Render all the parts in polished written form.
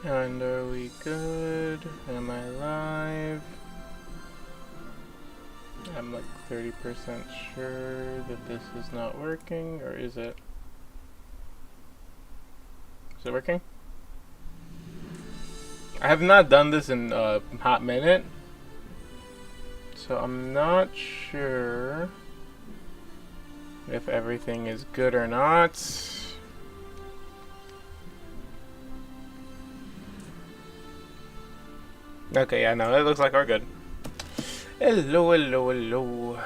And are we good? Am I live? I'm like 30% sure that this is not working, or is it? Is it working? I have not done this in a hot minute, so I'm not sure if everything is good or not. Okay, yeah, no, it looks like we're good. Hello, hello, hello.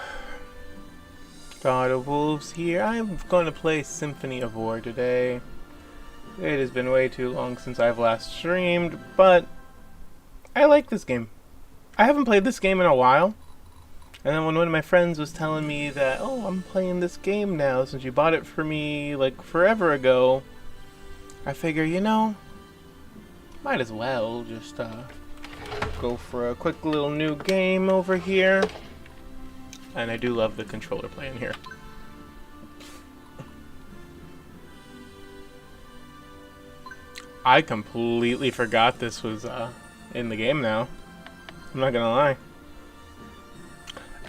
God of Wolves here. I'm going to play Symphony of War today. It has been way too long since I've last streamed, but I like this game. I haven't played this game in a while. And then when one of my friends was telling me that, oh, I'm playing this game now since you bought it for me like forever ago, I figure, you know, might as well just go for a quick little new game over here. And I do love the controller playing here. I completely forgot this was in the game now. I'm not gonna lie.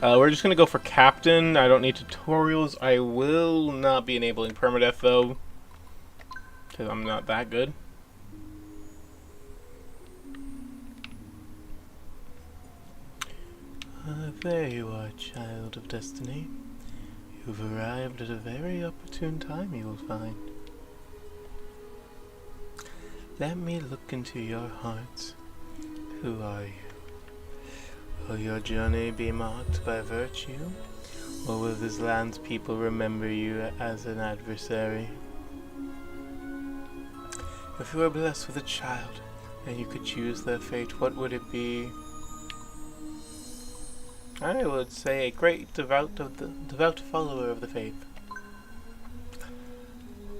We're just gonna go for Captain. I don't need tutorials. I will not be enabling permadeath though, because I'm not that good. There you are, child of destiny. You've arrived at a very opportune time, you will find. Let me look into your heart. Who are you? Will your journey be marked by virtue, or will this land's people remember you as an adversary? If you were blessed with a child, and you could choose their fate, what would it be? I would say a great devout follower of the faith.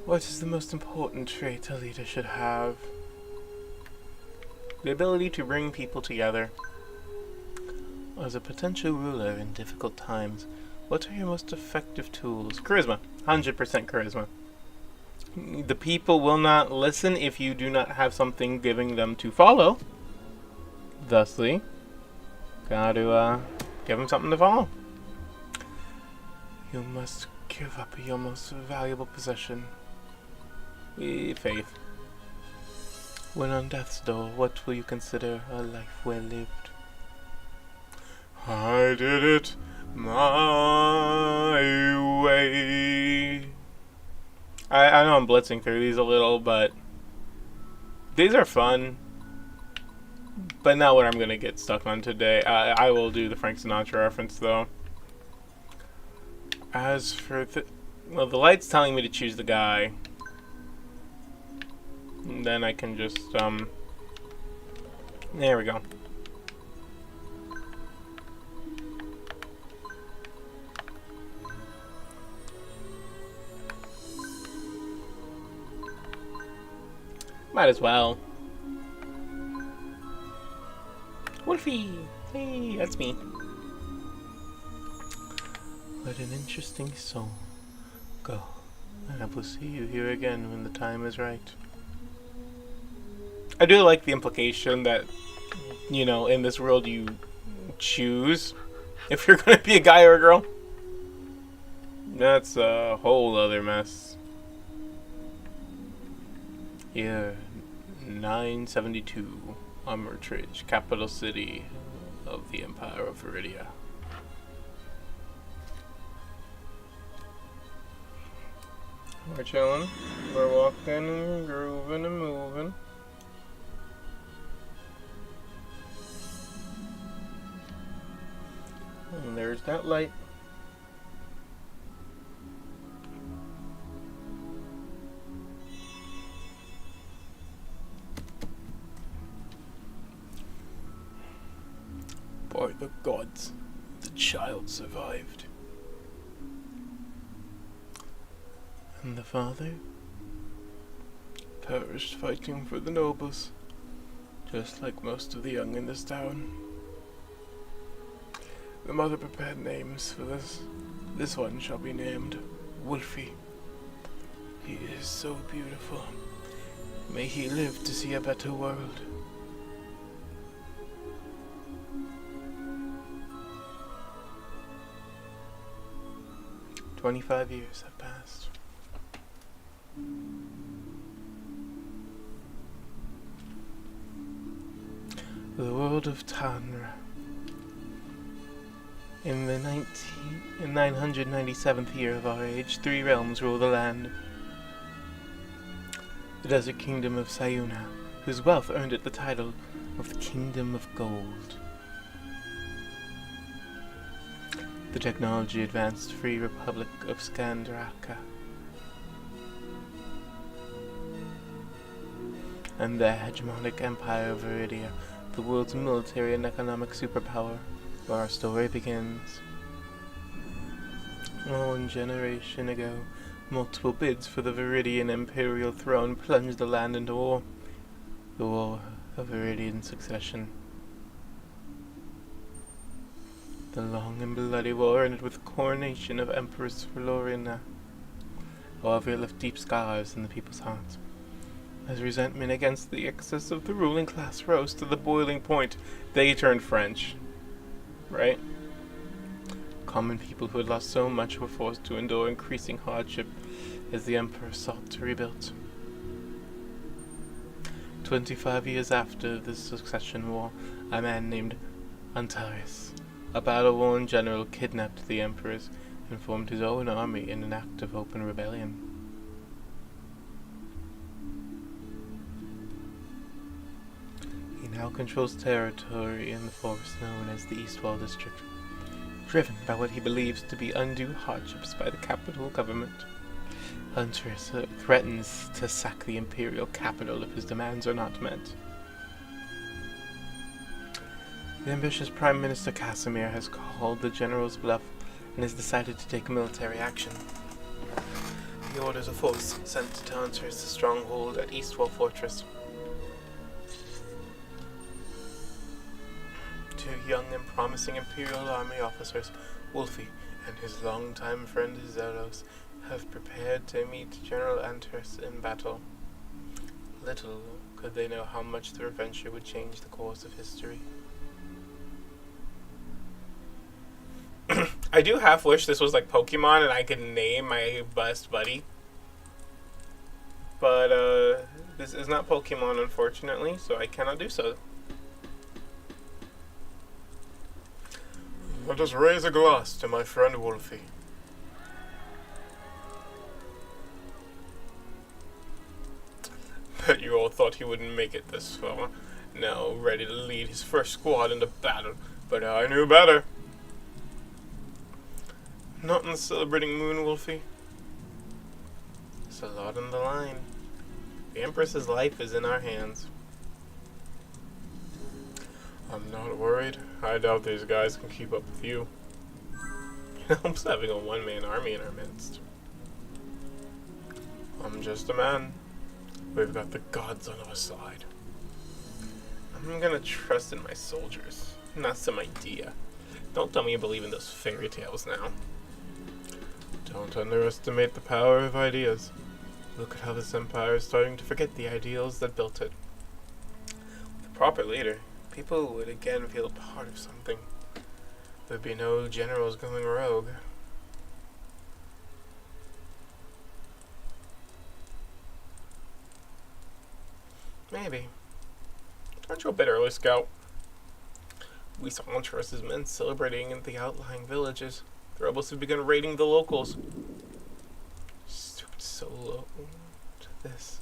What is the most important trait a leader should have? The ability to bring people together. As a potential ruler in difficult times, what are your most effective tools? Charisma. 100% charisma. The people will not listen if you do not have something giving them to follow. Thusly, gotta give them something to follow. You must give up your most valuable possession. Faith. When on death's door, what will you consider a life well lived? I did it my way. I know I'm blitzing through these a little, but these are fun. But not what I'm going to get stuck on today. I will do the Frank Sinatra reference, though. As for the... Well, the light's telling me to choose the guy. And then I can just, there we go. Might as well. Wolfie! Hey, that's me. What an interesting soul. Go, and I will see you here again when the time is right. I do like the implication that, you know, in this world you choose if you're gonna be a guy or a girl. That's a whole other mess. Here, 972, Umbertridge, capital city of the Empire of Viridia. We're chilling, we're walking and grooving and moving. And there's that light. By the gods, the child survived. And the father perished fighting for the nobles, just like most of the young in this town. The mother prepared names for this. This one shall be named Wolfie. He is so beautiful. May he live to see a better world. "25 years have passed. The world of Tanra. In the 997th year of our age, 3 realms rule the land. The desert kingdom of Sayuna, whose wealth earned it the title of the Kingdom of Gold. The technology advanced Free Republic of Skandraka. And the hegemonic Empire of Viridia, the world's military and economic superpower, where our story begins. 1 generation ago, multiple bids for the Viridian imperial throne plunged the land into war. The War of Viridian Succession. The long and bloody war ended with the coronation of Empress Florina. However, it left deep scars in the people's hearts. As resentment against the excess of the ruling class rose to the boiling point, they turned French. Right? Common people who had lost so much were forced to endure increasing hardship as the Emperor sought to rebuild. 25 years after the succession war, a man named Antares, a battle-worn general, kidnapped the emperors and formed his own army in an act of open rebellion. He now controls territory in the forest known as the Eastwall District, driven by what he believes to be undue hardships by the capital government. Huntress threatens to sack the imperial capital if his demands are not met. The ambitious Prime Minister Casimir has called the general's bluff and has decided to take military action. He orders a force sent to Huntress' stronghold at Eastwall Fortress. 2 young and promising Imperial Army officers, Wolfie and his longtime friend Zelos, have prepared to meet General Antares in battle. Little could they know how much their adventure would change the course of history. I do half wish this was like Pokemon and I could name my best buddy. But this is not Pokemon, unfortunately, so I cannot do so. Let us raise a glass to my friend Wolfie. Bet you all thought he wouldn't make it this far. Now ready to lead his first squad into battle, but I knew better. Not in the celebrating moon, Wolfie. There's a lot on the line. The Empress's life is in our hands. I'm not worried. I doubt these guys can keep up with you. It helps having a one-man army in our midst. I'm just a man. We've got the gods on our side. I'm gonna trust in my soldiers, not some idea. Don't tell me you believe in those fairy tales now. Don't underestimate the power of ideas. Look at how this empire is starting to forget the ideals that built it. With a proper leader, people would again feel part of something. There'd be no generals going rogue. Maybe. Aren't you a bit early, Scout? We saw Antares' men celebrating in the outlying villages. The rebels have begun raiding the locals. Stooped so low to this.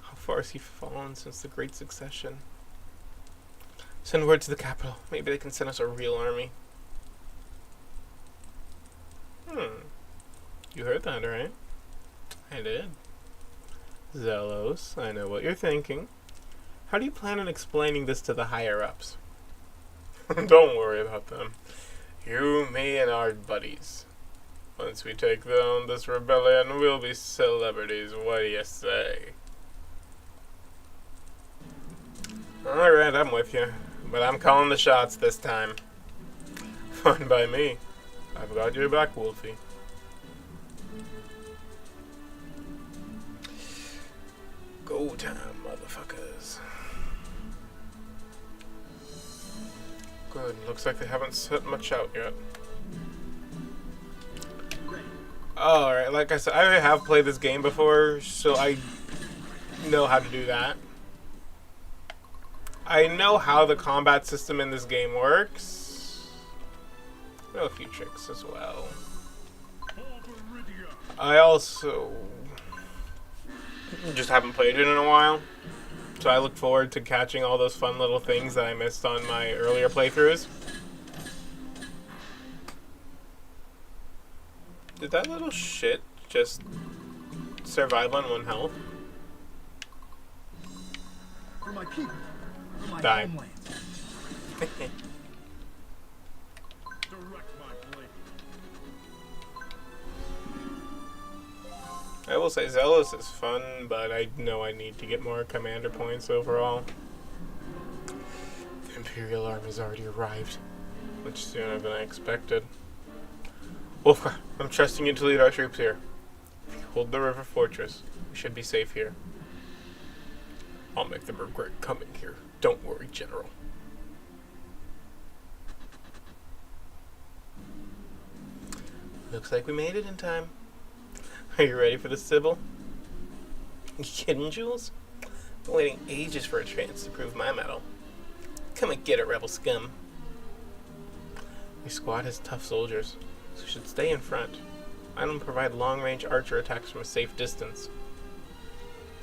How far has he fallen since the Great Succession? Send word to the capital. Maybe they can send us a real army. You heard that, right? I did. Zelos, I know what you're thinking. How do you plan on explaining this to the higher-ups? Don't worry about them. You, me, and our buddies. Once we take down this rebellion, we'll be celebrities. What do you say? Alright, I'm with you. But I'm calling the shots this time. Fine by me. I've got your back, Wolfie. Go time, motherfuckers. Good. Looks like they haven't set much out yet. Alright, like I said, I have played this game before, so I know how to do that. I know how the combat system in this game works. I know a few tricks as well. I also just haven't played it in a while, so I look forward to catching all those fun little things that I missed on my earlier playthroughs. Did that little shit just survive on 1 health? For my people, for my Die. homeland. Direct my blade. I will say Zealous is fun, but I know I need to get more commander points overall. The Imperial Army has already arrived, much sooner than I expected. Wolfgar, I'm trusting you to lead our troops here. If you hold the river fortress, we should be safe here. I'll make them regret coming here. Don't worry, General. Looks like we made it in time. Are you ready for the Sybil? You kidding, Jules? Been waiting ages for a chance to prove my mettle. Come and get it, rebel scum. Your squad has tough soldiers, so should stay in front. I don't provide long-range archer attacks from a safe distance.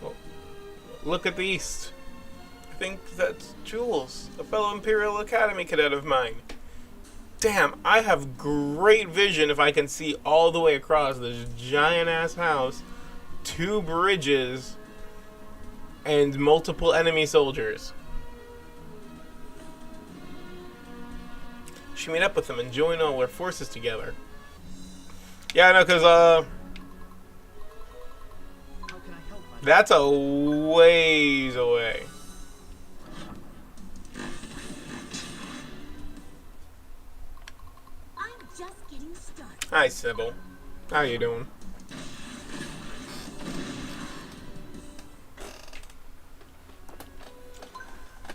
Well, look at the east. I think that's Jules, a fellow Imperial Academy cadet of mine. Damn, I have great vision if I can see all the way across this giant-ass house, 2 bridges, and multiple enemy soldiers. Should meet up with them and join all our forces together. Yeah, I know, because, How can I help my that's a ways away. I'm just getting started. Hi, Sybil. How you doing?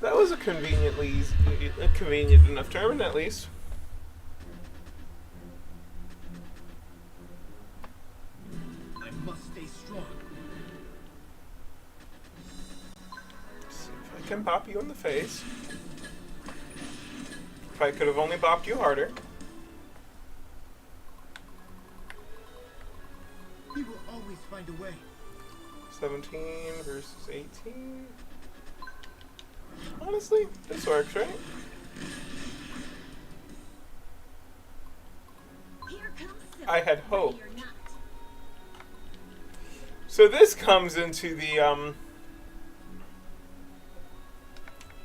That was a convenient enough tournament, at least. I must stay strong. See if I can bop you in the face. If I could have only bopped you harder. We will always find a way. 17 versus 18. Honestly, this works, right? Here comes Sybil. I had hoped. Ready or not. So this comes into the,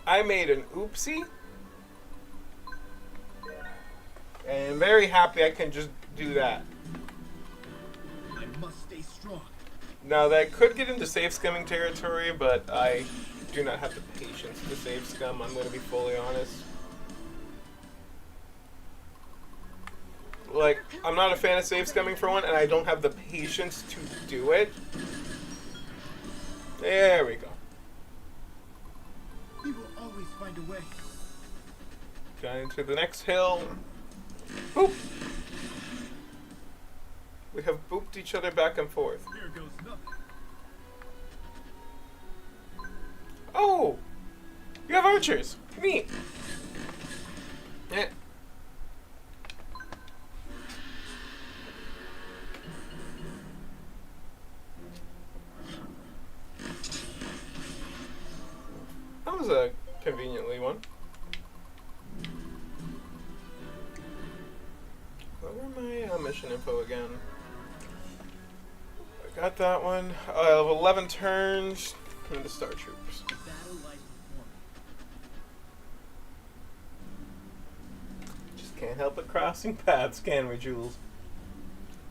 I made an oopsie. And I'm very happy I can just do that. I must stay strong. Now that could get into safe scumming territory, but I do not have the patience to save scum, I'm going to be fully honest. Like, I'm not a fan of save scumming for one, and I don't have the patience to do it. There we go. We will always find a way. Got into the next hill. Boop! We have booped each other back and forth. Here goes nothing. Oh! You have archers! Neat! Yeah. That was a conveniently one. Where are my mission info again? I got that one. I have 11 turns. And the Star Troopers. The battle lies before me. Just can't help but crossing paths, can we, Jules?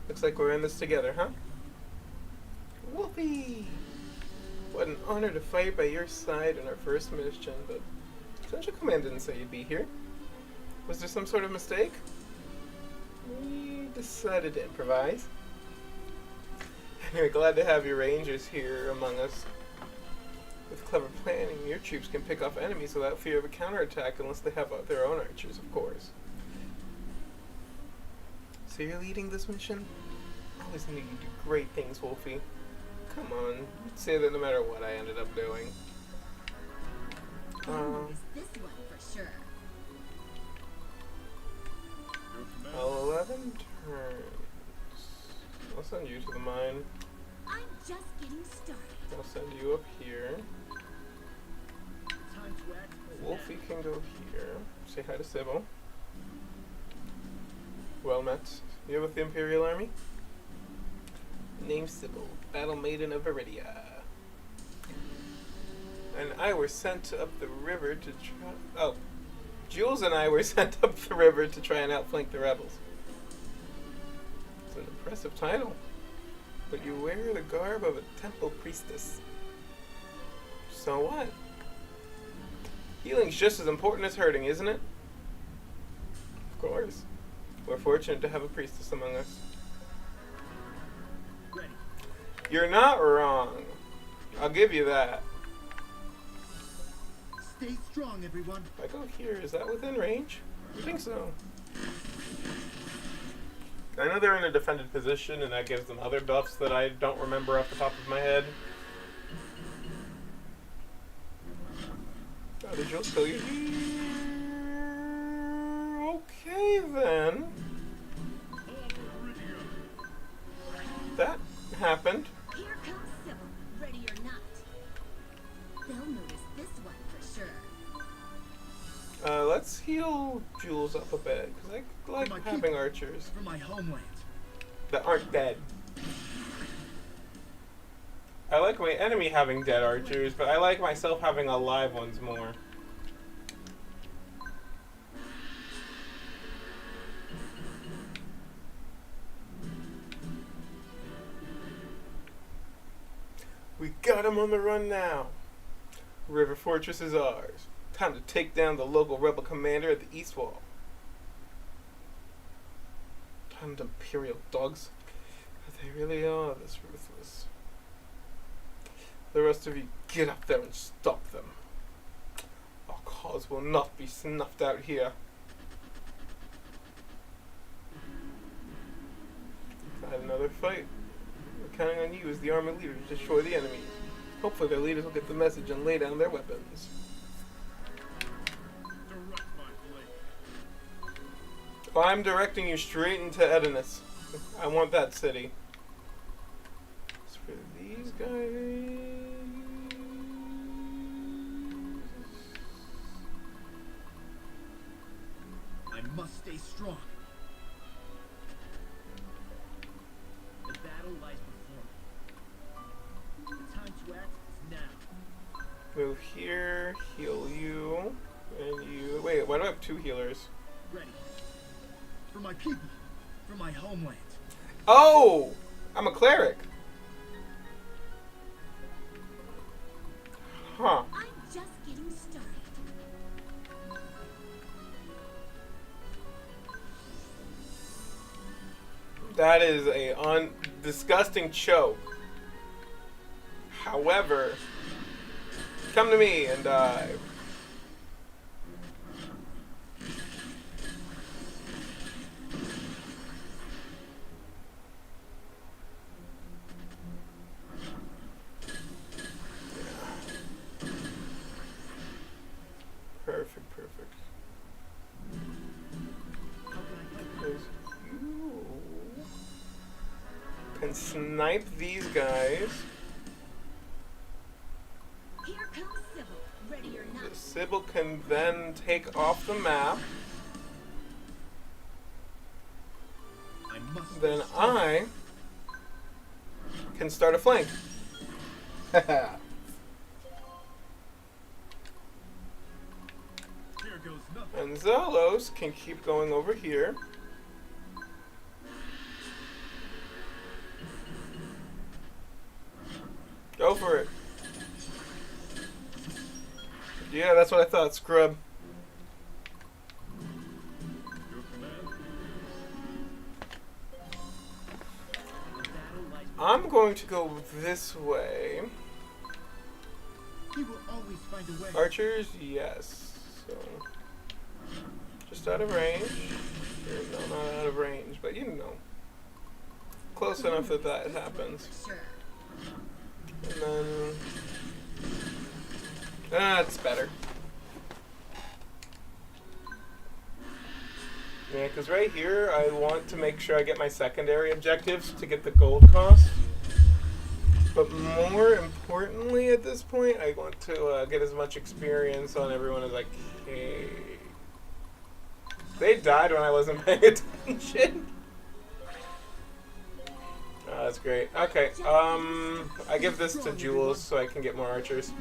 Looks like we're in this together, huh? Whoopee! What an honor to fight by your side in our first mission, but Central Command didn't say you'd be here. Was there some sort of mistake? We decided to improvise. Anyway, glad to have your Rangers here among us. your troops can pick off enemies without fear of a counterattack unless they have their own archers, of course. So you're leading this mission? I always knew you do great things, Wolfie. Come on, you'd say that no matter what I ended up doing. This one for sure. 11 turns. I'll send you to the mine. I'm just getting started. I'll send you up here. Time to act. Wolfie can go here. Say hi to Sybil. Well met. You're with the Imperial Army? Name's Sybil, Battle Maiden of Viridia. And I were sent up the river to try... Oh. Jules and I were sent up the river to try and outflank the rebels. It's an impressive title. But you wear the garb of a temple priestess. So what? Healing's just as important as hurting, isn't it? Of course. We're fortunate to have a priestess among us. Ready. You're not wrong. I'll give you that. Stay strong, everyone. If I go here, is that within range? I think so. I know they're in a defended position, and that gives them other buffs that I don't remember off the top of my head. Oh, did Jules kill you? Okay, then. That happened. Here comes Sybil, ready or not. They'll notice this one for sure. Let's heal Jules up a bit, because I like My having people. archers For my homeland. that aren't dead. I like my enemy having dead archers, but I like myself having alive ones more. We got him on the run now. River Fortress is ours. Time to take down the local rebel commander at the East Wall. Damned Imperial dogs. They really are this ruthless. The rest of you, get up there and stop them. Our cause will not be snuffed out here. I had another fight. We're counting on you as the army leader to destroy the enemies. Hopefully their leaders will get the message and lay down their weapons. Direct my blade. Well, I'm directing you straight into Edinus. I want that city. As for these guys... I must stay strong. The battle lies before me. The time to act is now. Move here, heal you, and you... Wait, why do I have 2 healers? Ready. For my people. For my homeland. Oh! I'm a cleric. Huh. I'm just getting started. That is a disgusting choke. However, come to me and die. Perfect, perfect. How can I help? Because you can snipe these guys. Here comes Sybil, ready or not. Sybil can then take off the map. I must Then stay strong. I can start a flank. Here goes nothing. And Zalos can keep going over here. Go for it. Yeah, that's what I thought, scrub. Your command. The battle lies I'm going to go this way. He will always find a way. Archers, yes. So, just out of range. Or no, not out of range, but you know. Close enough that that happens. Sure. And then... That's better. Yeah, because right here, I want to make sure I get my secondary objectives to get the gold cost. But more importantly at this point, I want to get as much experience on everyone as I can. They died when I wasn't paying attention. Oh, that's great. Okay, I give this to Jules so I can get more archers.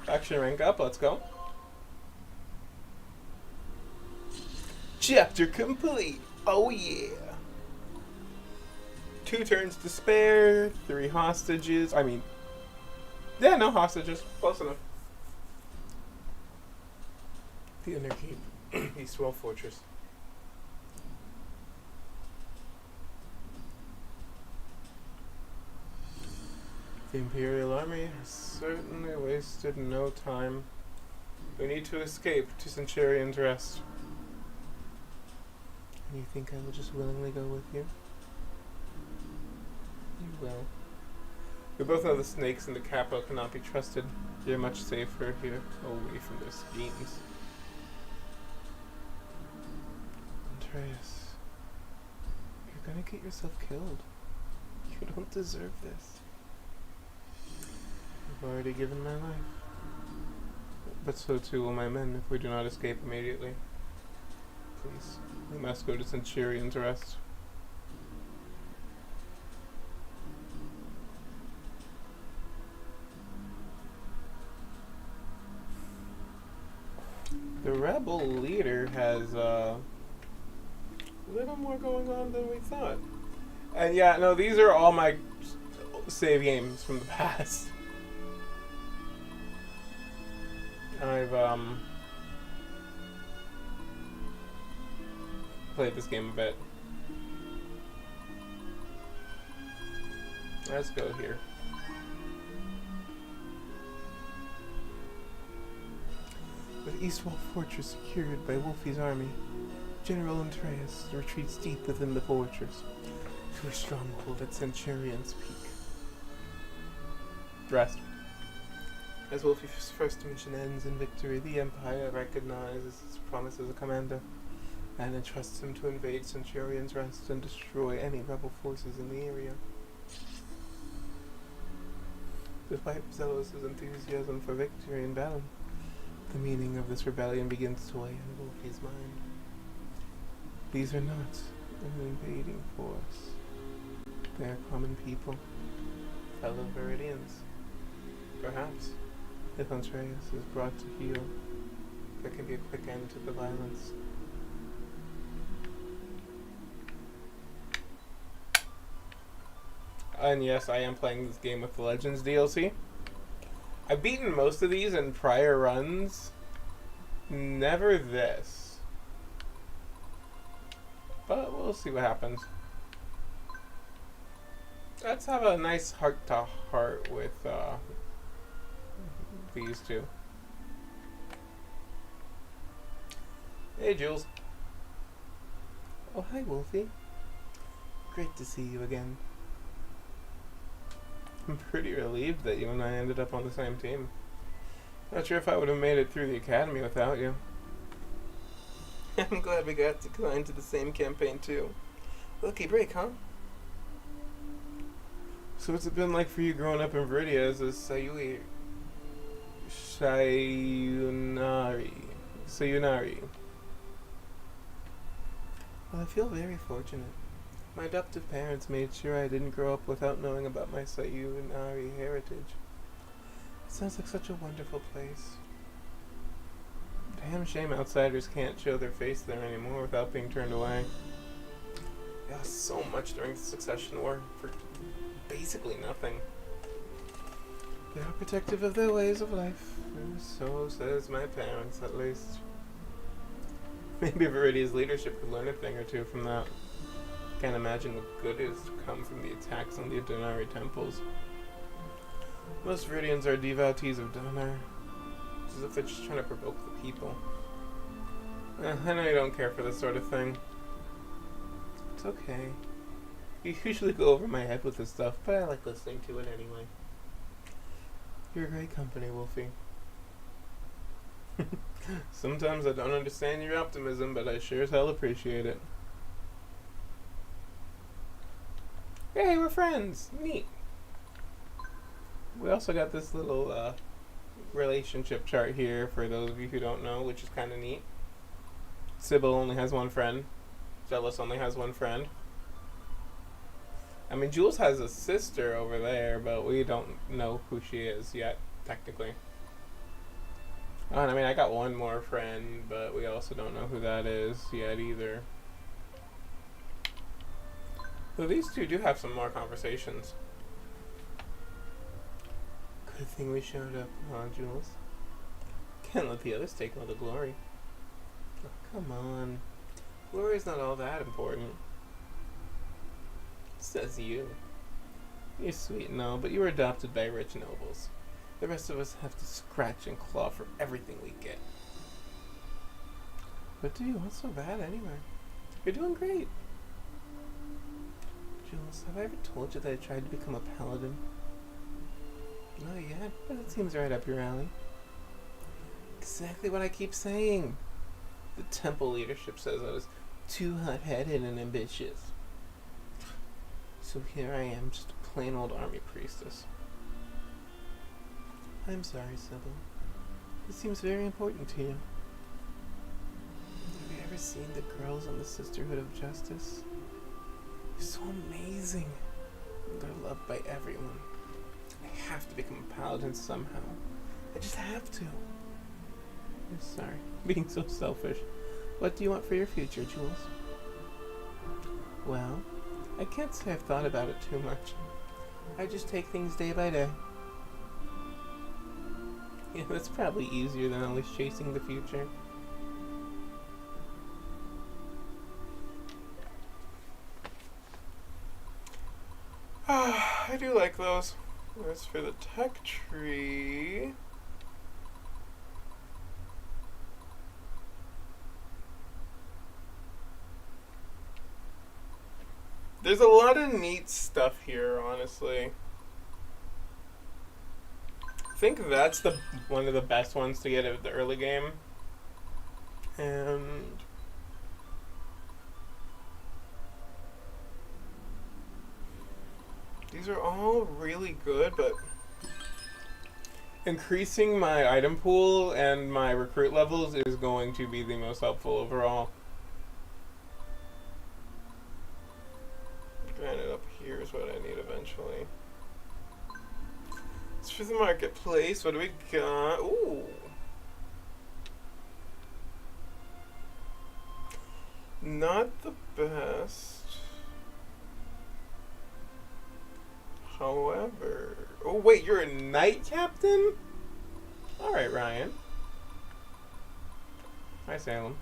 Action rank up, let's go. Chapter complete. Oh yeah. 2 turns to spare, 3 hostages. I mean, yeah, no hostages. Close enough. The Inner Keep. Eastwell Fortress. The Imperial Army has certainly wasted no time. We need to escape to Centurion's Rest. And you think I will just willingly go with you? You will. We both know the snakes in the capital cannot be trusted. You're much safer here, away from their schemes. Andreas, you're gonna get yourself killed. You don't deserve this. I've already given my life. But so too will my men if we do not escape immediately. Please, we must go to Centurion's Rest. The rebel leader has a little more going on than we thought. And yeah, no, these are all my save games from the past. I've played this game a bit. Let's go here. With Eastwall Fortress secured by Wolfie's army, General Andreas retreats deep within the fortress to a stronghold at Centurion's Peak. Rest. As Wolfie's first mission ends in victory, the Empire recognizes his promise as a commander and entrusts him to invade Centurion's Rest and destroy any rebel forces in the area. Despite Zelos' enthusiasm for victory in battle, the meaning of this rebellion begins to weigh on Wolfie's mind. These are not an invading force. They are common people, fellow Viridians. Perhaps, if Andreas is brought to heel, there can be a quick end to the violence. And yes, I am playing this game with the Legends DLC. I've beaten most of these in prior runs. Never this. But we'll see what happens. Let's have a nice heart-to-heart with these two. Hey, Jules. Oh, hi, Wolfie. Great to see you again. I'm pretty relieved that you and I ended up on the same team. Not sure if I would have made it through the academy without you. I'm glad we got to go into the same campaign too. Lucky break, huh? So what's it been like for you growing up in Viridia as a Sayunari? Well, I feel very fortunate. My adoptive parents made sure I didn't grow up without knowing about my Sayunari heritage. It sounds like such a wonderful place. Damn shame outsiders can't show their face there anymore without being turned away. They lost so much during the Succession War for basically nothing. They are protective of their ways of life. So says my parents, at least. Maybe Viridia's leadership could learn a thing or two from that. Can't imagine what good is to come from the attacks on the Denari temples. Most Viridians are devotees of Donar. It's as if they're just trying to provoke the people. I know you don't care for this sort of thing. It's okay. You usually go over my head with this stuff, but I like listening to it anyway. You're a great company, Wolfie. Sometimes I don't understand your optimism, but I sure as hell appreciate it. Hey, we're friends! Neat! We also got this little relationship chart here for those of you who don't know, which is kind of neat. Sybil only has one friend. Zealous only has one friend. I mean, Jules has a sister over there, but we don't know who she is yet, technically. Oh, and I mean, I got one more friend, but we also don't know who that is yet either. So these two do have some more conversations. Good thing we showed up, huh, Jules? Can't let the others take all the glory. Oh, come on. Glory's not all that important. Says you. You're sweet and all, but you were adopted by rich nobles. The rest of us have to scratch and claw for everything we get. What do you want so bad anyway? You're doing great. Jules, have I ever told you that I tried to become a paladin? Not yet, but it seems right up your alley. Exactly what I keep saying. The temple leadership says I was too hot-headed and ambitious. So here I am, just a plain old army priestess. I'm sorry, Sybil. It seems very important to you. Have you ever seen the girls on the Sisterhood of Justice? They're so amazing. They're loved by everyone. I have to become a paladin somehow. I just have to. I'm sorry, being so selfish. What do you want for your future, Jules? Well, I can't say I've thought about it too much. I just take things day by day. Yeah, that's probably easier than always chasing the future. I do like those. As for the tech tree... There's a lot of neat stuff here, honestly. I think that's one of the best ones to get at the early game. And these are all really good, but increasing my item pool and my recruit levels is going to be the most helpful overall. Granted, up here is what I need eventually. It's for the marketplace. What do we got? Ooh. Not the best. However... Oh, wait, you're a knight captain? Alright, Ryan. Hi, Salem.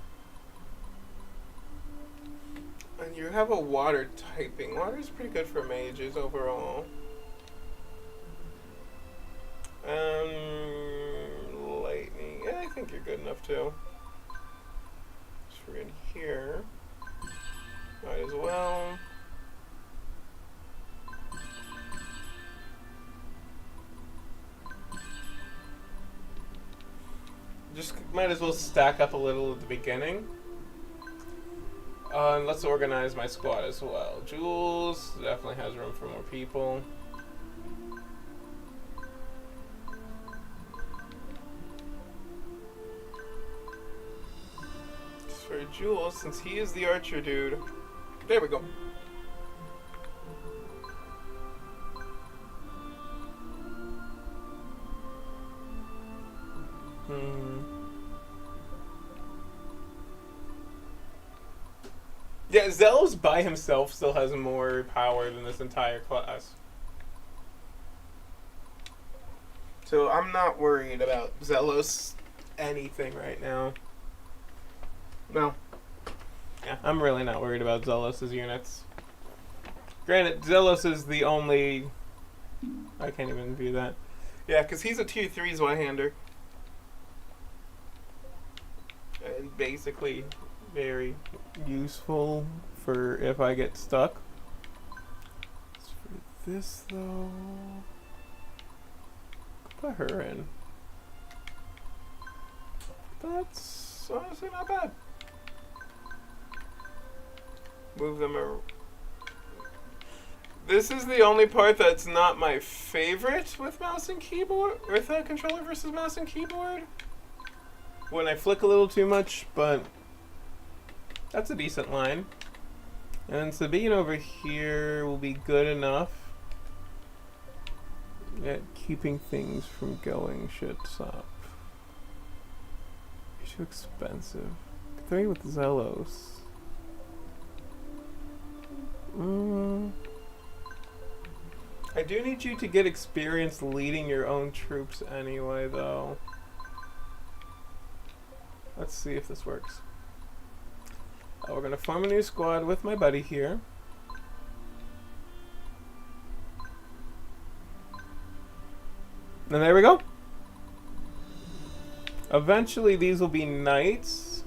And you have a water typing. Water is pretty good for mages overall. Lightning. Yeah, I think you're good enough too. So we're in here. Might as well. Just might as well stack up a little at the beginning. And let's organize my squad as well. Jules definitely has room for more people. Just for Jules, since he is the archer dude. There we go. Yeah, Zelos by himself still has more power than this entire class. So I'm not worried about Zelos anything right now. No. Yeah, I'm really not worried about Zelos' units. Granted, Zelos is the only... I can't even view that. Yeah, because he's a tier 3 Zweihander. And basically very useful for if I get stuck. As for this, though, put her in. That's honestly not bad. Move them around. This is the only part that's not my favorite with mouse and keyboard, with a controller versus mouse and keyboard. When I flick a little too much, but that's a decent line. And Sabine over here will be good enough at keeping things from going shits up. Too expensive. 3 with Zelos. I do need you to get experience leading your own troops anyway, though. Let's see if this works. We're gonna form a new squad with my buddy here. And there we go. Eventually these will be knights.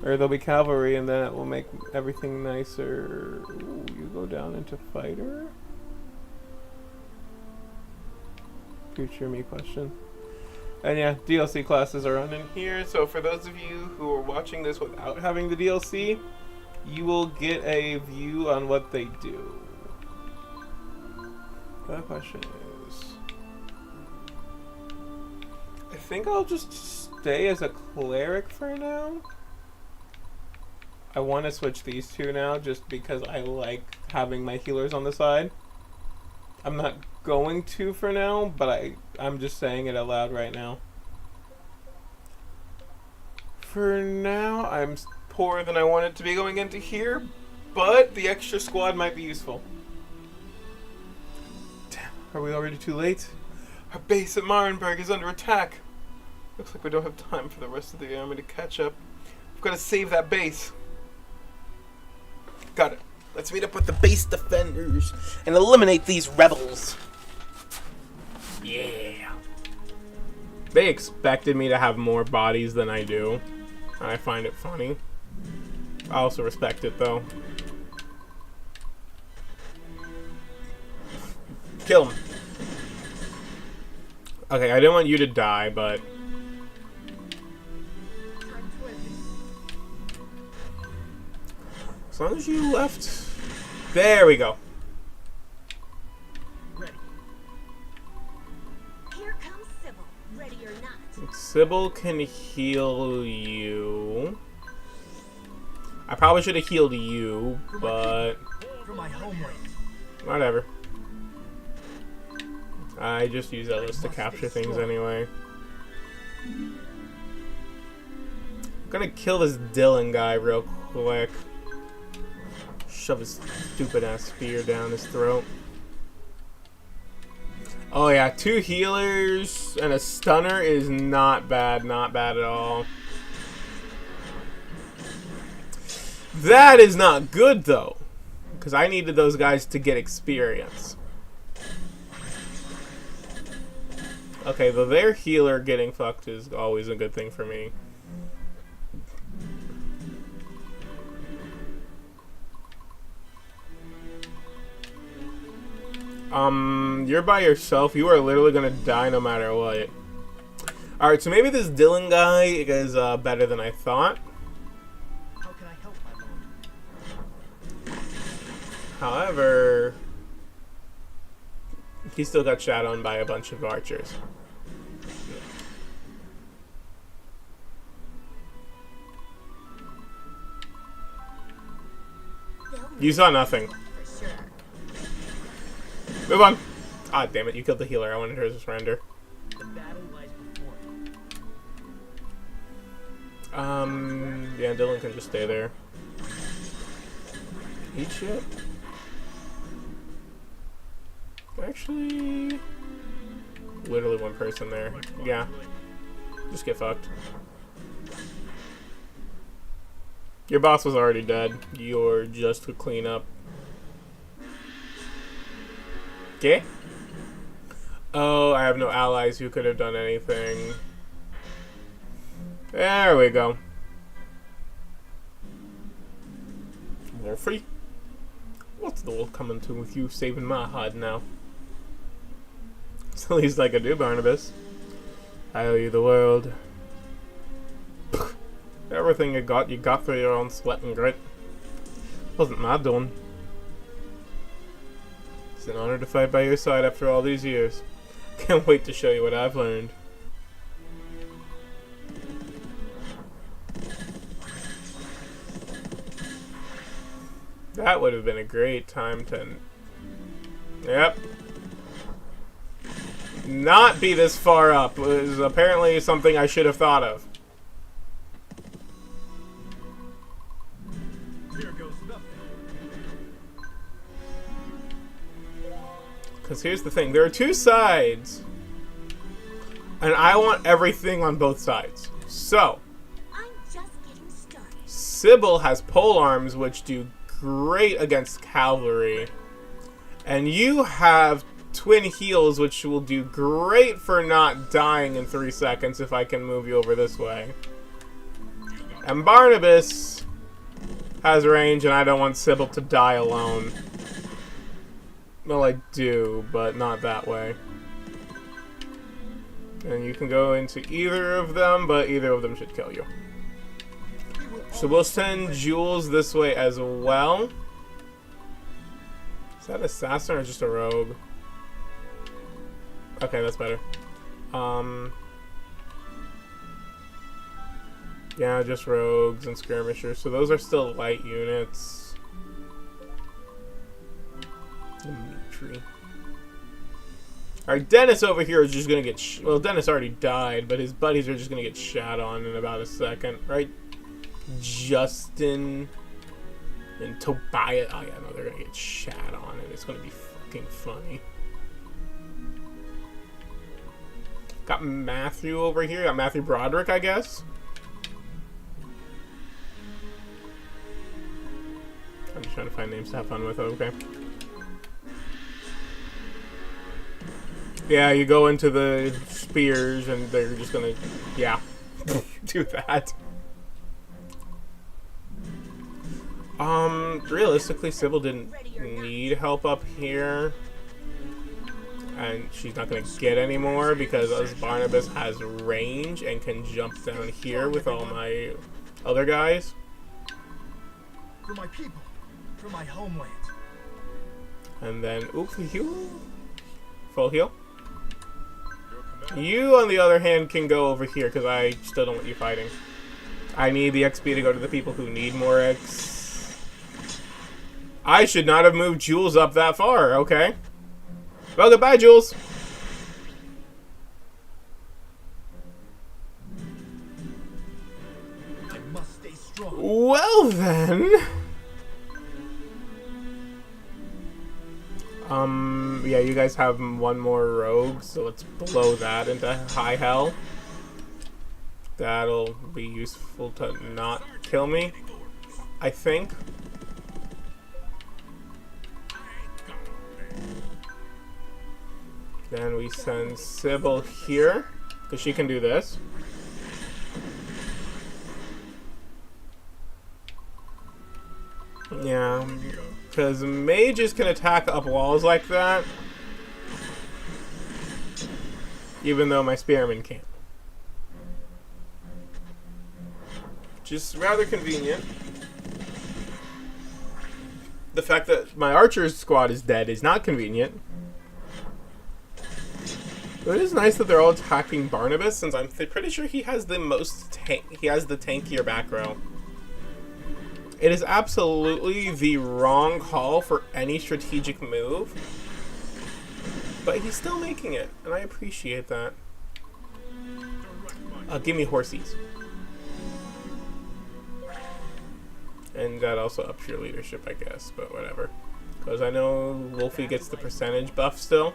Or they'll be cavalry, and then it will make everything nicer. Ooh, you go down into fighter? Future me question. And yeah, DLC classes are on in here, so for those of you who are watching this without having the DLC, you will get a view on what they do. The question is, I think I'll just stay as a cleric for now. I want to switch these two now just because I like having my healers on the side. I'm not going to for now, but I'm just saying it out loud right now. For now, I'm poorer than I wanted to be going into here, but the extra squad might be useful. Damn, are we already too late? Our base at Marienburg is under attack. Looks like we don't have time for the rest of the army to catch up. We've got to save that base. Got it. Let's meet up with the base defenders and eliminate these rebels. Yeah. They expected me to have more bodies than I do. And I find it funny. I also respect it, though. Kill him. Okay, I didn't want you to die, but... as long as you left... there we go. Ready. Here comes Sybil, ready or not. Sybil can heal you. I probably should have healed you, but... For my homeland. whatever. I just use that list to capture things anyway. I'm gonna kill this Dylan guy real quick. Shove his stupid ass spear down his throat. Oh yeah, 2 healers and a stunner is not bad at all. That is not good though, because I needed those guys to get experience. Okay, though their healer getting fucked is always a good thing for me. You're by yourself. You are literally gonna die no matter what. Alright, so maybe this Dylan guy is better than I thought. How can I help, my lord? However, he still got shot on by a bunch of archers. You saw nothing. For sure. Move on. Ah, damn it, you killed the healer. I wanted her to surrender. The battle lies before. Yeah, Dylan can just stay there. Eat shit. Actually, literally one person there. Yeah, just get fucked. Your boss was already dead. You're just to clean up. Okay. Oh, I have no allies who could have done anything. There we go. More free. What's the world coming to with you saving my hide now? It's the least I could do, Barnabas. I owe you the world. Everything you got through your own sweat and grit. Wasn't my doing. It's an honor to fight by your side after all these years. Can't wait to show you what I've learned. That would have been a great time to... Yep. Not be this far up was apparently something I should have thought of. Here goes nothing. Because here's the thing. There are two sides. And I want everything on both sides. So, I'm just getting started. Sybil has pole arms, which do great against cavalry. And you have twin heels, which will do great for not dying in 3 seconds if I can move you over this way. And Barnabas has range, and I don't want Sybil to die alone. Well, I do, but not that way. And you can go into either of them, but either of them should kill you. So we'll send Jules this way as well. Is that an assassin or just a rogue? Okay, that's better. Yeah, just rogues and skirmishers. So those are still light units. Dimitri. Alright, Dennis over here is just gonna get... well, Dennis already died, but his buddies are just gonna get shat on in about a second, right? Justin and Tobias. Oh, yeah, no, they're gonna get shat on, and it's gonna be fucking funny. Got Matthew over here. Got Matthew Broderick, I guess. I'm just trying to find names to have fun with. Okay. Yeah, you go into the spears, and they're just gonna, yeah, do that. Realistically, Sybil didn't need help up here. And she's not going to get any more because Barnabas has range and can jump down here with all my other guys. For my people, for my homeland. And then, oops, heal. Full heal. You, on the other hand, can go over here because I still don't want you fighting. I need the XP to go to the people who need more X. I should not have moved Jules up that far, okay. Well, goodbye, Jules. I must stay strong. Well, then. Yeah, you guys have one more rogue, so let's blow that into high hell. That'll be useful to not kill me, I think. Then we send Sybil here, because she can do this. Yeah, because mages can attack up walls like that, even though my spearmen can't. Which is rather convenient. The fact that my archer's squad is dead is not convenient. But it is nice that they're all attacking Barnabas, since I'm pretty sure he has the most he has the tankier back row. It is absolutely the wrong call for any strategic move, but he's still making it, and I appreciate that. Give me horsies. And that also ups your leadership, I guess, but whatever. Because I know Wolfie gets the percentage buff still.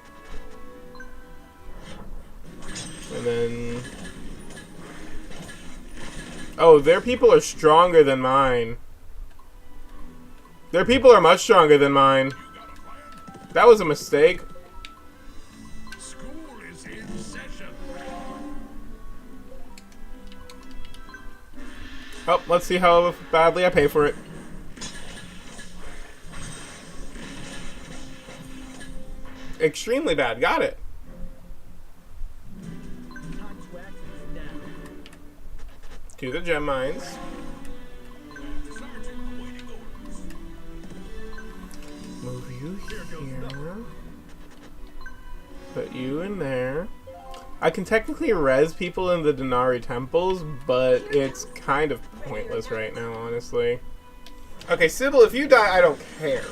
And then... oh, their people are stronger than mine. Their people are much stronger than mine. That was a mistake. School Oh, let's see how badly I pay for it. Extremely bad. Got it. Contract is down. To the gem mines. Sergeant, awaiting orders. Move you Here goes here. nothing. Put you in there. I can technically res people in the Denari temples, but it's kind of pointless right now, honestly. Okay, Sybil, if you die, I don't care.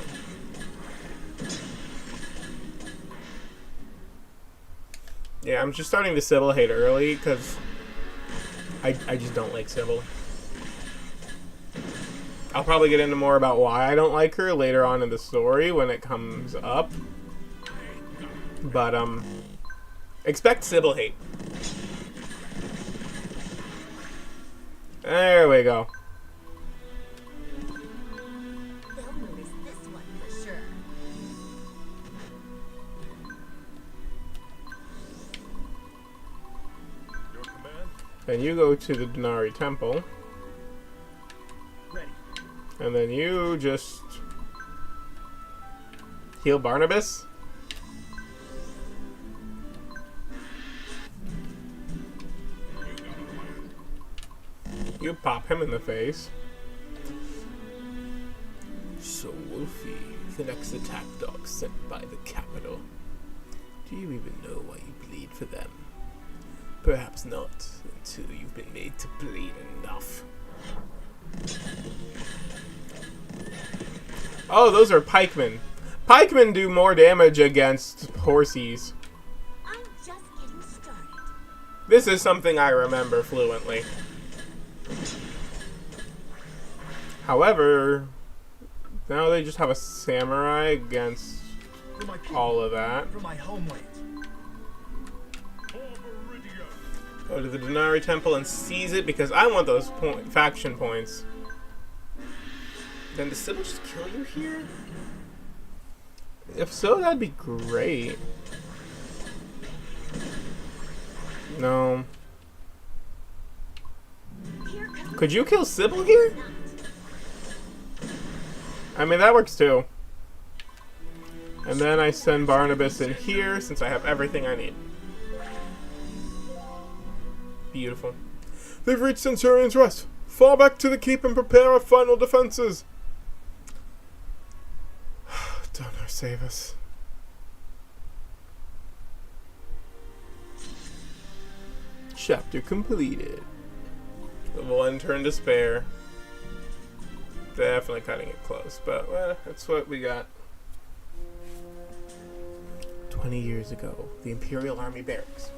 Yeah, I'm just starting to Sybil hate early, because I just don't like Sybil. I'll probably get into more about why I don't like her later on in the story when it comes up. But, expect Sybil hate. There we go. They'll notice this one for sure. Your command? Then you go to the Denari temple, Ready. and then you just heal Barnabas. You pop him in the face. So, Wolfie, the next attack dog sent by the capital. Do you even know why you bleed for them? Perhaps not, until you've been made to bleed enough. Oh, those are pikemen. Pikemen do more damage against horsies. I'm just getting started. This is something I remember fluently. However, now they just have a samurai against For my people. all of that. For my homeland. Go to the Denari Temple and seize it because I want those faction points. Then does Sybil just kill you here? If so, that'd be great. No. Here comes Could you kill Sybil here? not. I mean, that works too. And then I send Barnabas in here since I have everything I need. Beautiful. They've reached Centurion's Rest. Fall back to the keep and prepare our final defenses. Donor, save us. Chapter completed. One turn to spare. Definitely cutting it close, but that's what we got. 20 years ago, the Imperial Army barracks.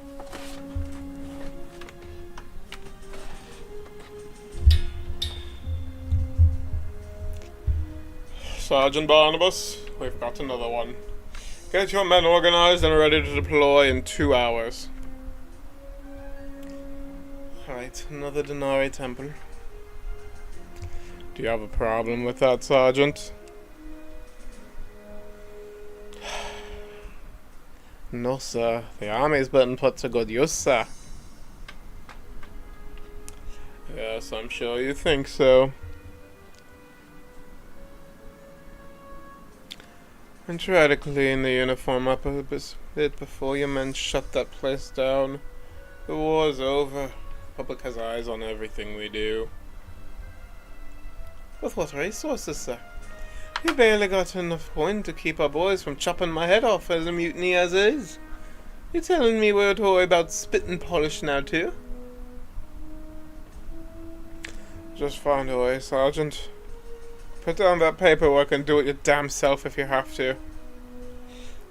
Sergeant Barnabas, we've got another one. Get your men organized and ready to deploy in 2 hours. Alright, another Denari temple. Do you have a problem with that, Sergeant? No, sir. The army's been put to good use, sir. Yes, I'm sure you think so. And try to clean the uniform up a bit before your men shut that place down. The war's over. The public has eyes on everything we do. With what resources, sir? We barely got enough point to keep our boys from chopping my head off as a mutiny as is. You telling me we're to worry about spit and polish now, too? Just find a way, Sergeant. Put down that paperwork and do it your damn self if you have to.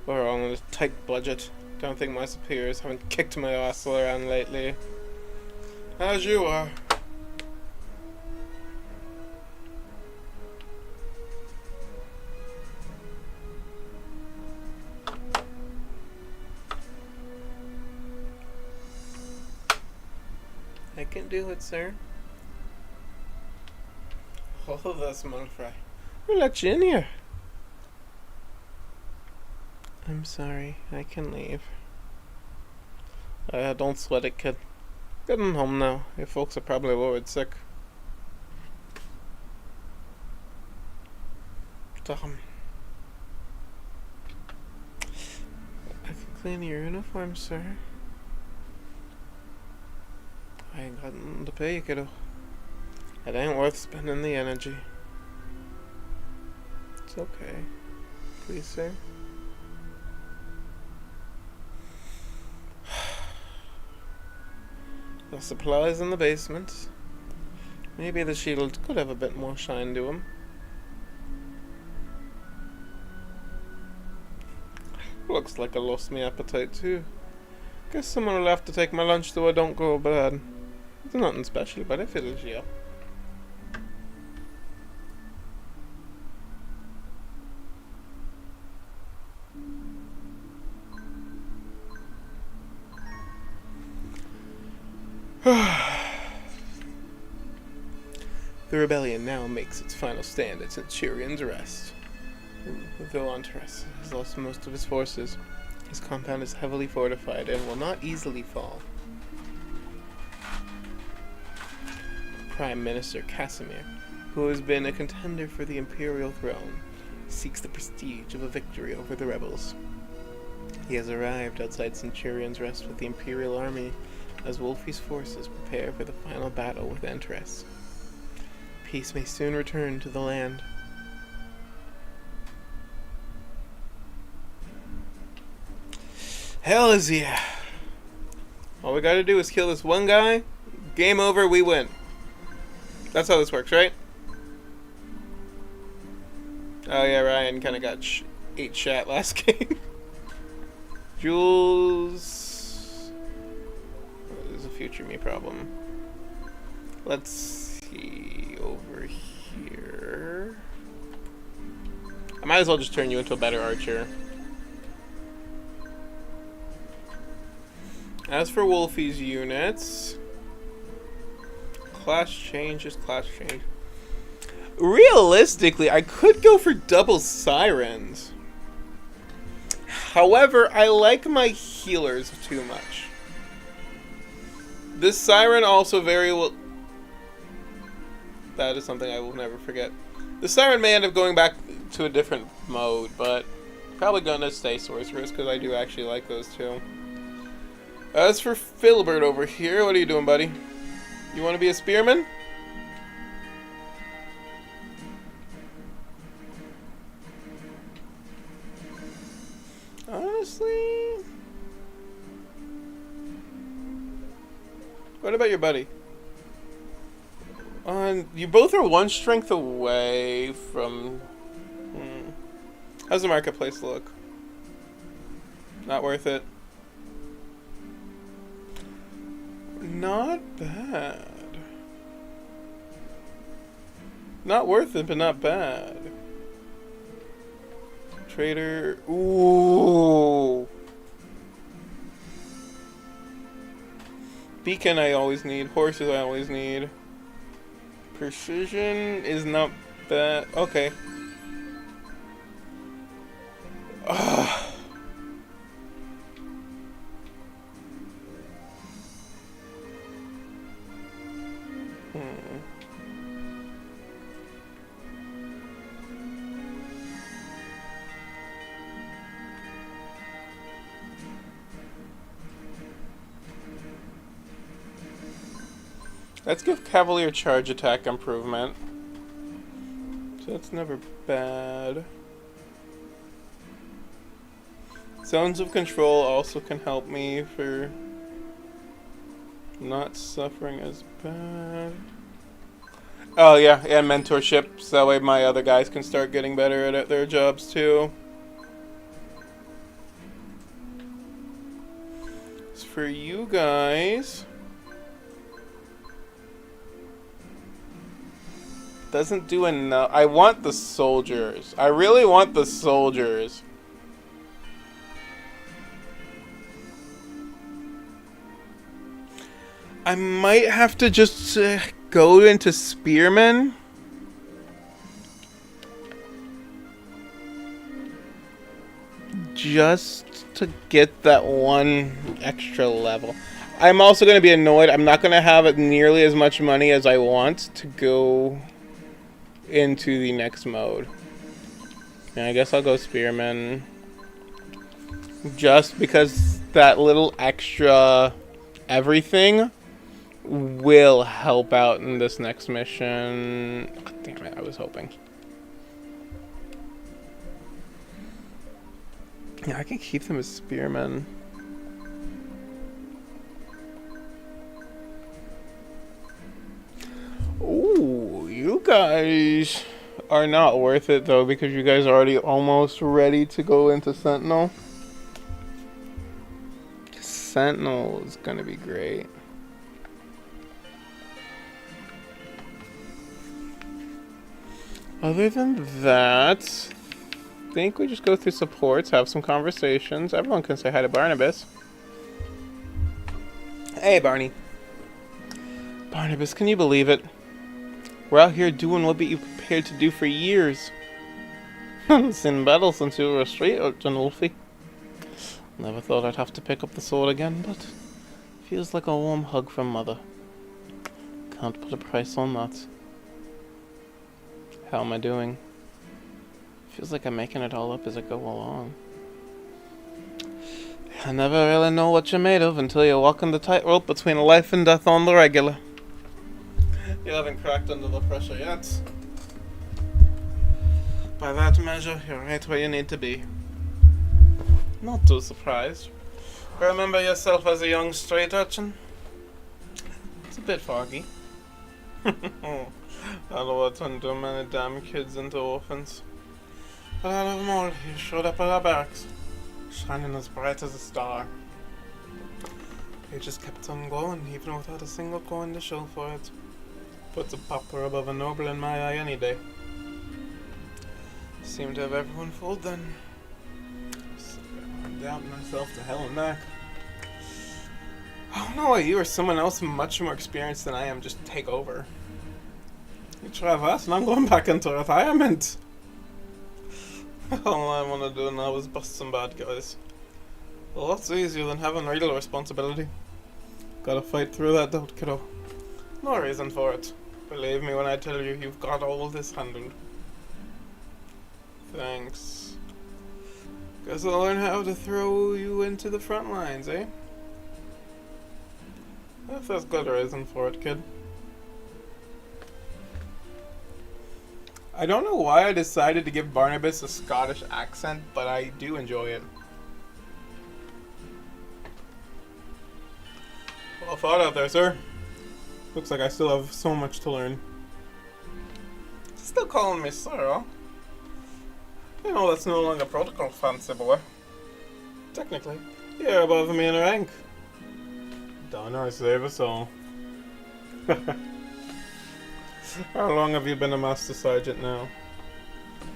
We're all on a tight budget. Don't think my superiors haven't kicked my ass around lately. As you are. I can do it, sir. Hold this, Malfry. We'll let you in here. I'm sorry. I can leave. Don't sweat it, kid. Getting home now. Your folks are probably worried sick. Tom. I can clean your uniform, sir. I ain't got nothing to pay you, kiddo. It ain't worth spending the energy. It's okay. Please, sir. The supplies in the basement. Maybe the shield could have a bit more shine to him. Looks like I lost my appetite too. Guess someone will have to take my lunch so I don't go bad. It's nothing special, but it fills you up. The rebellion now makes its final stand at Centurion's Rest. Though Antares has lost most of his forces, his compound is heavily fortified and will not easily fall. Prime Minister Casimir, who has been a contender for the imperial throne, seeks the prestige of a victory over the rebels. He has arrived outside Centurion's Rest with the imperial army as Wolfie's forces prepare for the final battle with Antares. Peace may soon return to the land. Hell is yeah. All we gotta do is kill this one guy. Game over, we win. That's how this works, right? Oh yeah, Ryan kinda got ate shat last game. Jules... This is a future me problem. Let's see over here. I might as well just turn you into a better archer. As for Wolfie's units, class change is class change. Realistically, I could go for double sirens. However, I like my healers too much. This siren also very well... That is something I will never forget. The siren may end up going back to a different mode, but probably gonna stay sorceress because I do actually like those two. As for Filbert over here, what are you doing, buddy? You want to be a spearman? Honestly... What about your buddy? You both are one strength away from... How's the marketplace look? Not worth it. Not bad. Not worth it, but not bad. Trader. Ooh. Beacon I always need. Horses I always need. Precision is not bad. Okay. Ugh. Let's give Cavalier charge attack improvement. So that's never bad. Zones of control also can help me for not suffering as bad. Oh yeah, and mentorship, so that way my other guys can start getting better at their jobs too. As for you guys... Doesn't do enough. I want the soldiers. I really want the soldiers. I might have to just go into spearmen. Just to get that one extra level. I'm also going to be annoyed. I'm not going to have nearly as much money as I want to go into the next mode. Yeah, I guess I'll go Spearman. Just because that little extra everything will help out in this next mission. God damn it, I was hoping. Yeah, I can keep them as Spearmen. Ooh, you guys are not worth it though because you guys are already almost ready to go into Sentinel. Sentinel is gonna be great. Other than that, I think we just go through supports, have some conversations. Everyone can say hi to Barnabas. Hey, Barney. Barnabas, can you believe it? We're out here doing what you prepared to do for years. In battle since you were a straight urchin, Wolfie. Never thought I'd have to pick up the sword again, but feels like a warm hug from Mother. Can't put a price on that. How am I doing? Feels like I'm making it all up as I go along. I never really know what you're made of until you're walking the tightrope between life and death on the regular. You haven't cracked under the pressure yet. By that measure, you're right where you need to be. Not too surprised. Remember yourself as a young straight urchin? It's a bit foggy. I don't want to turn too many damn kids into orphans. But out of them all, you showed up at our barracks, shining as bright as a star. You just kept on going, even without a single coin to show for it. Puts a pauper above a noble in my eye any day. Seemed to have everyone fooled then. I'm doubting myself to hell and back. I don't know why you or someone else much more experienced than I am just take over. You try that and I'm going back into retirement. All I want to do now is bust some bad guys. Lots easier than having real responsibility. Gotta fight through that doubt, kiddo. No reason for it. Believe me when I tell you, you've got all this handled. Thanks. Guess I'll learn how to throw you into the front lines, eh? If there's good reason for it, kid. I don't know why I decided to give Barnabas a Scottish accent, but I do enjoy it. Well thought out there, sir. Looks like I still have so much to learn. Still calling me sir, huh? You know that's no longer protocol, fancy boy. Technically, you're above me in rank. Donner save us all. How long have you been a Master Sergeant now?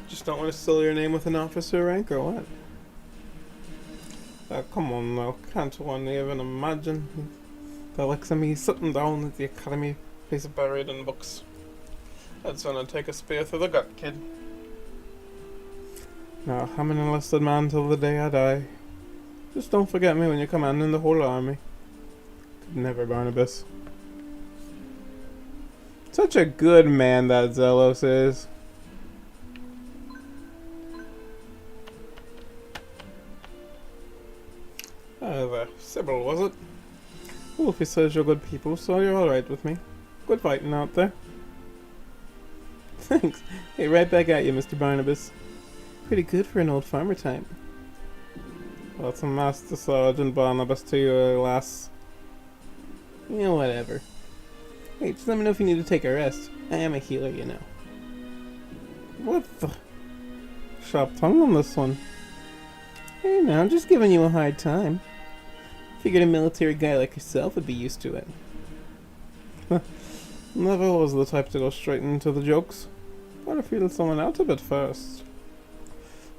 Just don't want to seal your name with an officer rank or what? Come on now, can't one even imagine the likes of me sitting down at the academy, face buried in books. I'd sooner take a spear through the gut, kid. Now, I'm an enlisted man till the day I die. Just don't forget me when you're commanding the whole army. Could never, Barnabas. Such a good man that Zelos is. There, Sybil, was it? Wolfie says you're good people, so you're alright with me. Good fighting out there. Thanks. Hey, right back at you, Mr. Barnabas. Pretty good for an old farmer type. Well, it's a Master Sergeant Barnabas to you, lass. Yeah, whatever. Hey, just let me know if you need to take a rest. I am a healer, you know. What the? Sharp tongue on this one. Hey, now, I'm just giving you a hard time. Figured a military guy like yourself would be used to it. Never was the type to go straight into the jokes. Gotta feel someone out a bit first.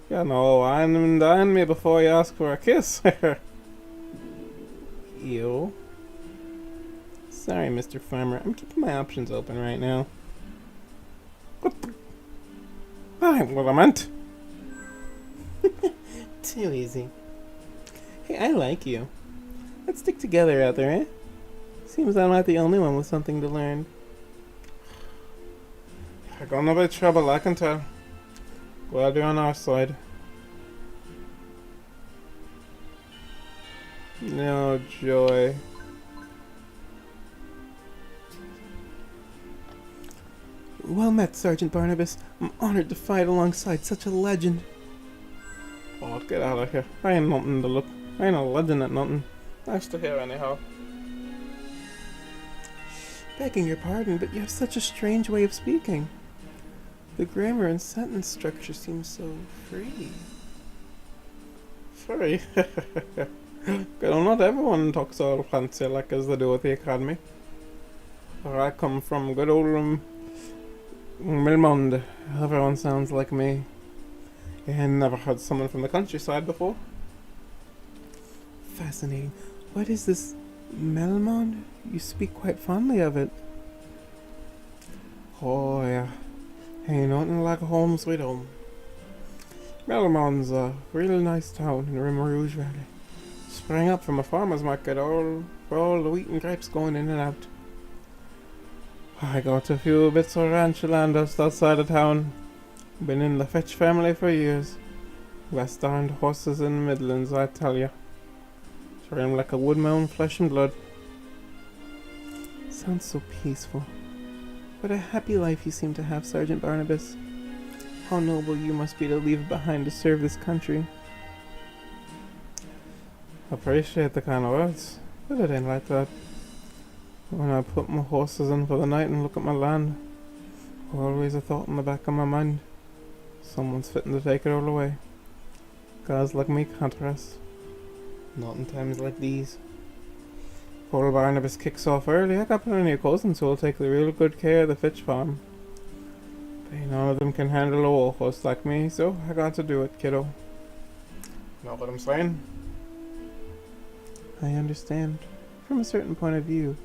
You know, wine and dine me before you ask for a kiss. Ew. Sorry, Mr. Farmer. I'm keeping my options open right now. What the? That ain't what I meant. Too easy. Hey, I like you. Let's stick together out there, eh? Seems I'm not the only one with something to learn. You're gonna be trouble, I can tell. Glad you're on our side. No joy. Well met, Sergeant Barnabas. I'm honored to fight alongside such a legend. Oh, get out of here. I ain't nothing to look. I ain't a legend at nothing. Nice to hear anyhow. Begging your pardon, but you have such a strange way of speaking. The grammar and sentence structure seems so free. Free? Well, not everyone talks all fancy like as they do at the academy. Where I come from, good old Milmond. Everyone sounds like me. I never heard someone from the countryside before. Fascinating. What is this Melmond? You speak quite fondly of it. Oh yeah, ain't nothing like home sweet home. Melmond's a real nice town in Rim Rouge Valley. Sprang up from a farmer's market, all the wheat and grapes going in and out. I got a few bits of ranch land just outside of town. Been in the Fetch family for years. Best darned horses in the Midlands, I tell ya. Train like a wood mound, flesh and blood. Sounds so peaceful. What a happy life you seem to have, Sergeant Barnabas. How noble you must be to leave it behind to serve this country. Appreciate the kind of words, but it ain't like that. When I put my horses in for the night and look at my land, always a thought in the back of my mind. Someone's fitting to take it all away. Guys like me can't rest. Not in times like these. Poor Barnabas kicks off early. I got plenty of cousins who will take the real good care of the Fitch farm. But none of them can handle a war horse like me, so I got to do it, kiddo. Know what I'm saying? I understand. From a certain point of view,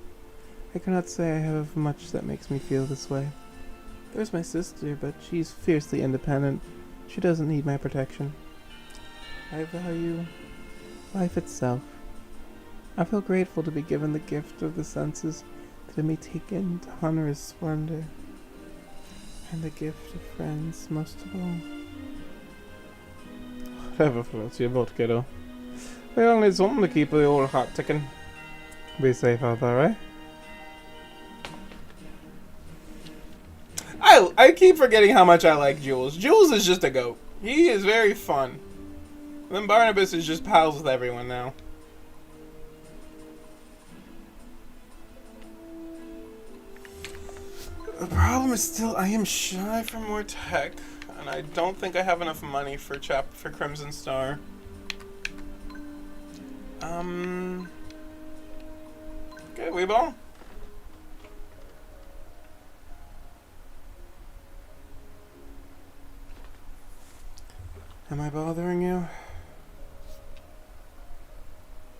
I cannot say I have much that makes me feel this way. There's my sister, but she's fiercely independent. She doesn't need my protection. I value life itself. I feel grateful to be given the gift of the senses that I may take in to honor his splendor. And the gift of friends most of all. Whatever floats your boat, kiddo. We all need something to keep the old heart ticking. Be safe out there, right? I keep forgetting how much I like Jules. Jules is just a goat. He is very fun. And then Barnabas is just pals with everyone now. The problem is still I am shy for more tech, and I don't think I have enough money for Crimson Star. Okay, Weeball. Am I bothering you?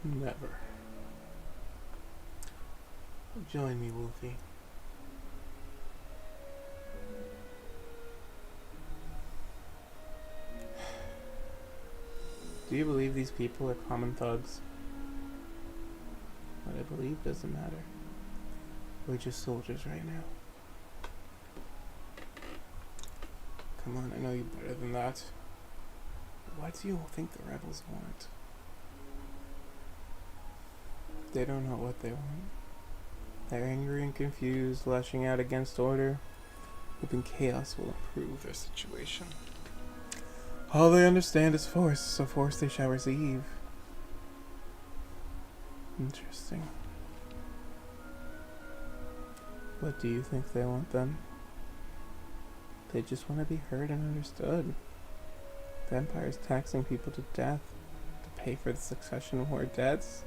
Never. Join me, Wolfie. Do you believe these people are common thugs? What I believe doesn't matter. We're just soldiers right now. Come on, I know you're better than that. What do you all think the rebels want? They don't know what they want. They're angry and confused, lashing out against order, hoping chaos will improve their situation. All they understand is force, so force they shall receive. Interesting. What do you think they want then? They just want to be heard and understood. The Empire's taxing people to death to pay for the succession war debts.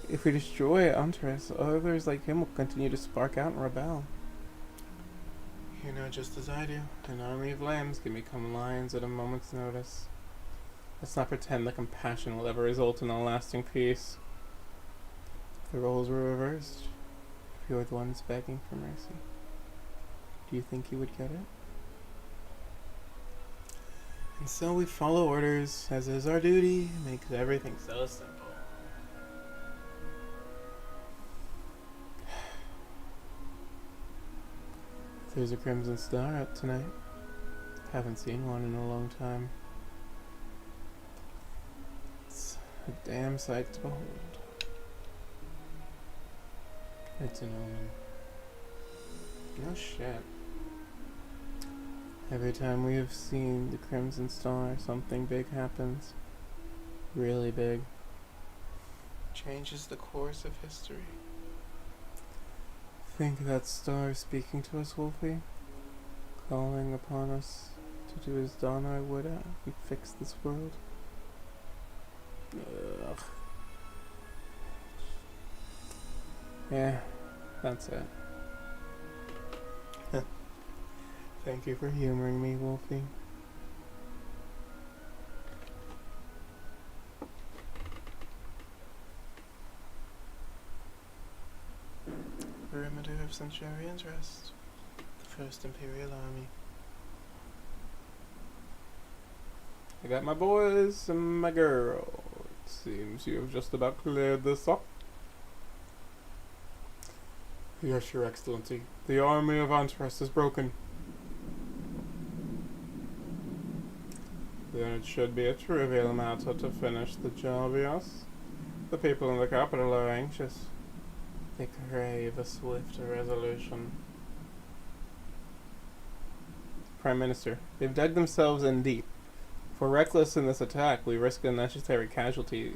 If we destroy Antras, others like him will continue to spark out and rebel. You know just as I do, an army of lambs can become lions at a moment's notice. Let's not pretend that compassion will ever result in a lasting peace. If the roles were reversed, if you're the ones begging for mercy, do you think you would get it? And so we follow orders, as is our duty, makes everything so simple. There's a Crimson Star out tonight. Haven't seen one in a long time. It's a damn sight to behold. It's an omen. No shit. Every time we have seen the Crimson Star, something big happens. Really big. Changes the course of history. Think that star is speaking to us, Wolfie? Calling upon us to do as Don I would and fix this world? Ugh. Yeah, that's it. Thank you for humoring me, Wolfie. Perimeter of Centurion's Rest. The First Imperial Army. I got my boys and my girl. It seems you have just about cleared this up. Yes, Your Excellency. The army of Antares is broken. Then it should be a trivial matter to finish the job, yes? The people in the capital are anxious. They crave a swift resolution. Prime Minister, they've dug themselves in deep. If we're reckless in this attack, we risk unnecessary casualty.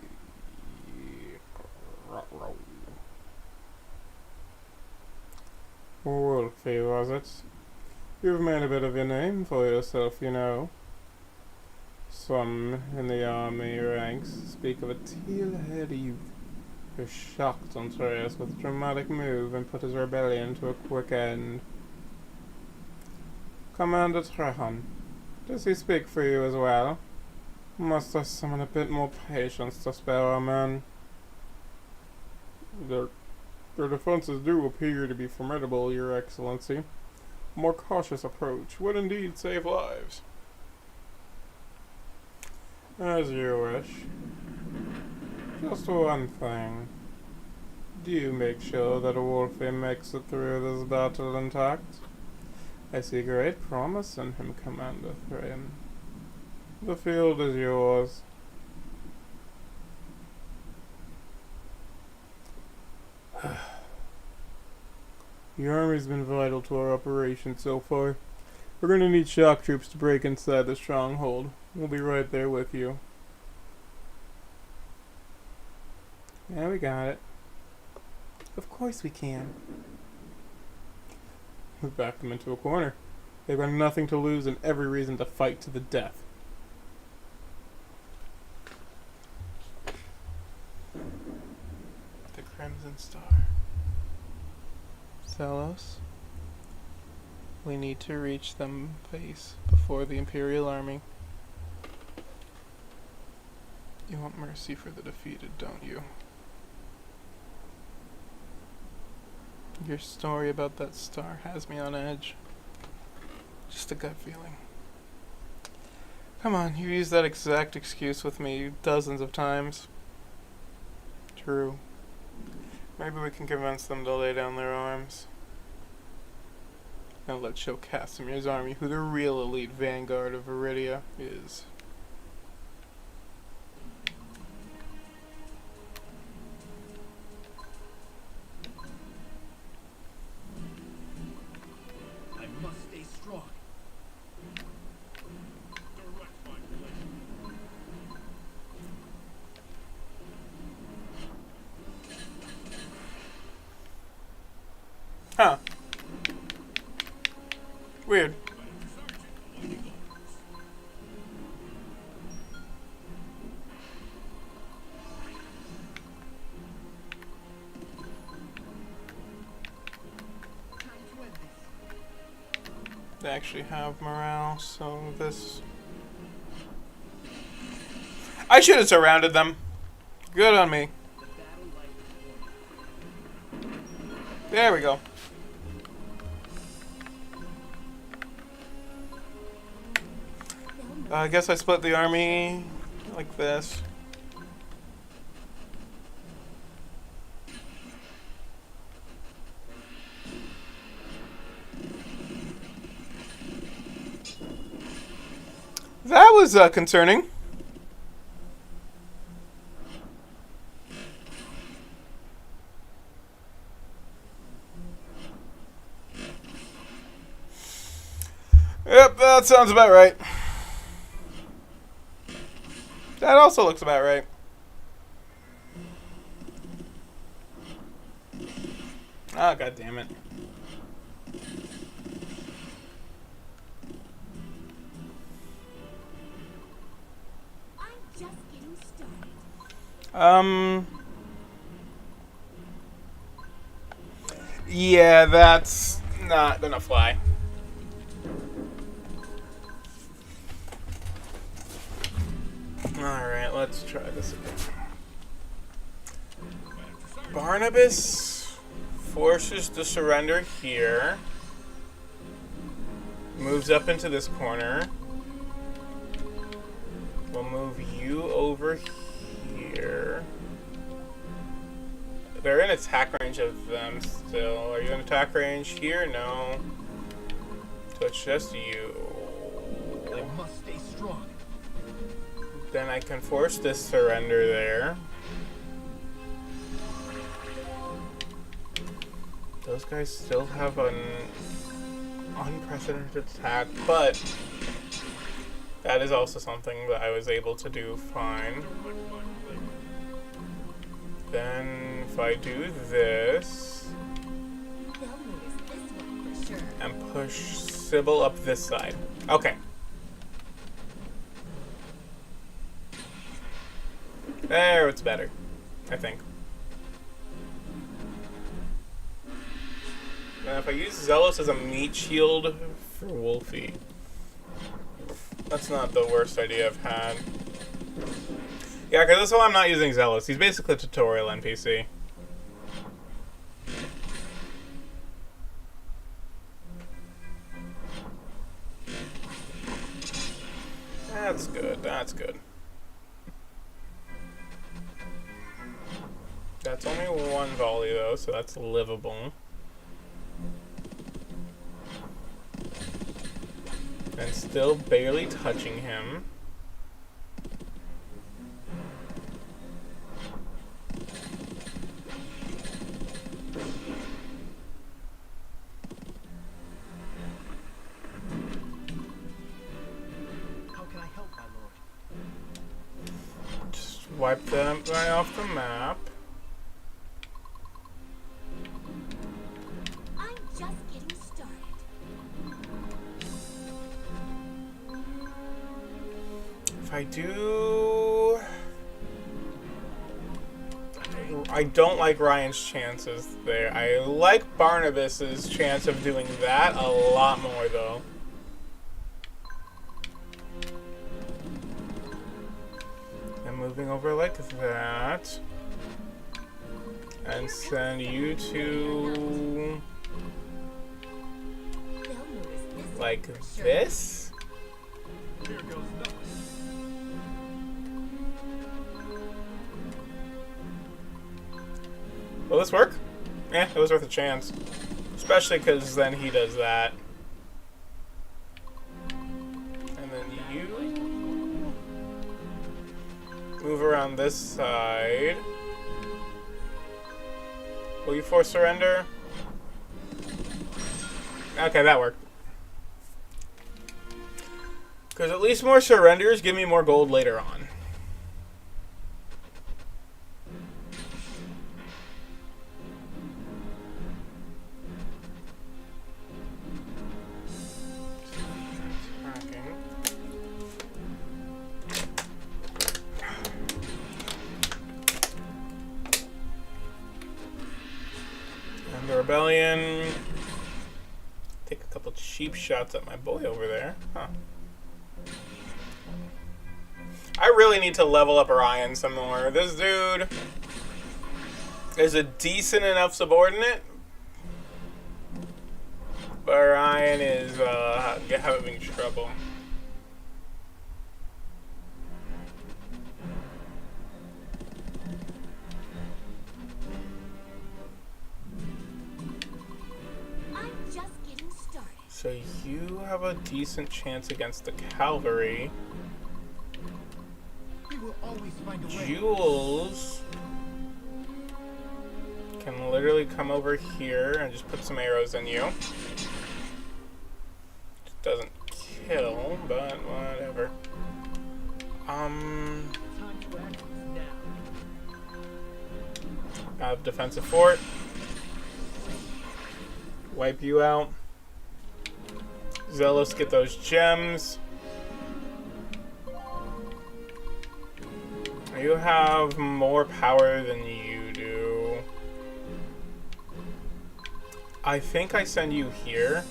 Wolfie, was it? You've made a bit of a name for yourself, you know. Some in the army ranks speak of a teal-haired youth who shocked Andreas with a dramatic move and put his rebellion to a quick end. Commander Trehan, does he speak for you as well? Must I summon a bit more patience to spare our men? Their defenses do appear to be formidable, Your Excellency. A more cautious approach would indeed save lives. As you wish. Just one thing. Do you make sure that Wolfie makes it through this battle intact? I see great promise in him, Commander Thrain. The field is yours. The army's been vital to our operation so far. We're going to need shock troops to break inside the stronghold. We'll be right there with you. Yeah, we got it. Of course we can. We backed them into a corner. They've got nothing to lose and every reason to fight to the death. The Crimson Star. Zelos. We need to reach them base before the Imperial Army. You want mercy for the defeated, don't you? Your story about that star has me on edge. Just a gut feeling. Come on, you used that exact excuse with me dozens of times. True. Maybe we can convince them to lay down their arms. Now let's show Casimir's army who the real elite vanguard of Viridia is. I must stay strong. Direct my blade. Huh. Weird. They actually have morale, so this... I should have surrounded them. Good on me. There we go. I guess I split the army like this. was concerning. Yep, that sounds about right. That also looks about right. Oh, god damn it. I'm just getting started. Yeah, that's not gonna fly. Alright, let's try this again. Barnabas forces the surrender here. Moves up into this corner. We'll move you over here. They're in attack range of them still. Are you in attack range here? No. So it's just you. I must stay strong. Then I can force this surrender there. Those guys still have an unprecedented attack, but that is also something that I was able to do fine. Then if I do this They'll notice this one for sure. and push Sybil up this side. Okay. There, it's better, I think. And if I use Zealous as a meat shield for Wolfie, that's not the worst idea I've had. Yeah, because this one I'm not using Zealous. He's basically a tutorial NPC. That's good, that's good. That's only one volley though, so that's livable. And still barely touching him. How can I help, my lord? Just wipe that guy off the map. I'm just getting started. If I do... I don't like Ryan's chances there. I like Barnabas's chance of doing that a lot more, though. And moving over like that. And send you to... They'll notice this like one for sure. this? Here goes nothing. Will this work? Eh, it was worth a chance. Especially because then he does that. And then you move around this side. Will you force surrender? Okay, that worked. Because at least more surrenders give me more gold later on. And the rebellion. Take a couple cheap shots at my boy over there. Huh. I really need to level up Orion some more. This dude is a decent enough subordinate, but Orion is having trouble. I'm just getting started. So you have a decent chance against the cavalry. always find a way. Jules can literally come over here and just put some arrows in you. It doesn't kill, but whatever. Time to act now. I have defensive fort. Wipe you out. Zealous, get those gems. You have more power than you do. I think I send you here.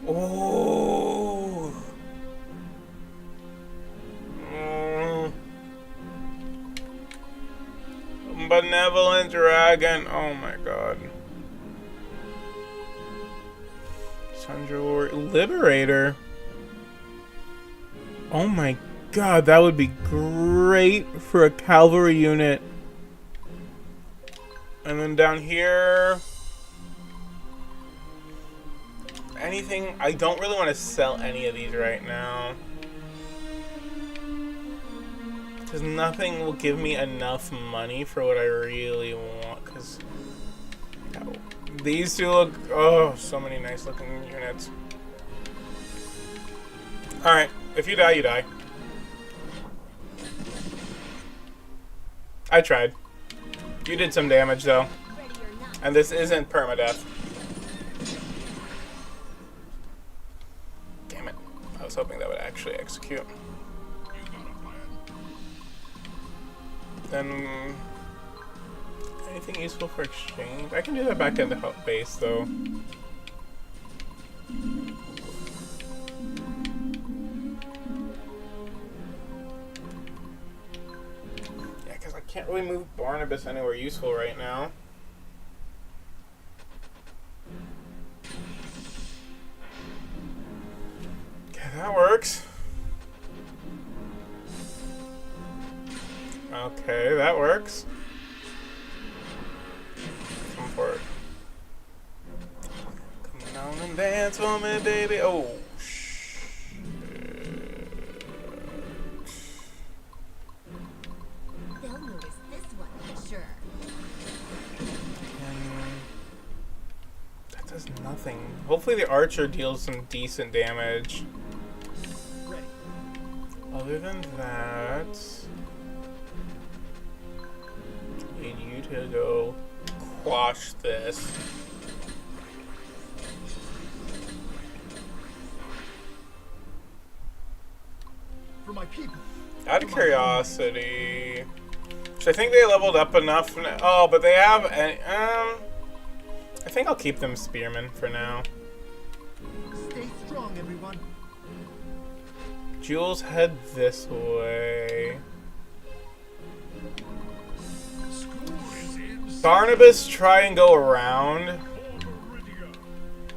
Oh. Benevolent dragon. Oh my god. Sundra Liberator. Oh my god, that would be great for a cavalry unit. And then down here, anything. I don't really want to sell any of these right now, because nothing will give me enough money for what I really want. Because these two look, oh, so many nice looking units. Alright, if you die, you die. I tried. You did some damage though. And this isn't permadeath. Damn it. I was hoping that would actually execute. Then anything useful for exchange? I can do that back in the base though. Yeah, because I can't really move Barnabas anywhere useful right now. Okay, that works. Okay, that works. Come for it. Come on and dance for me, baby. Oh, shit. They'll notice this one for sure. That does nothing. Hopefully the archer deals some decent damage. Ready. Other than that, I need you to go quash this. For my people. Out of curiosity, so I think they leveled up enough. Oh, but they have. I think I'll keep them spearmen for now. Stay strong, everyone. Jules, head this way. Barnabas, try and go around.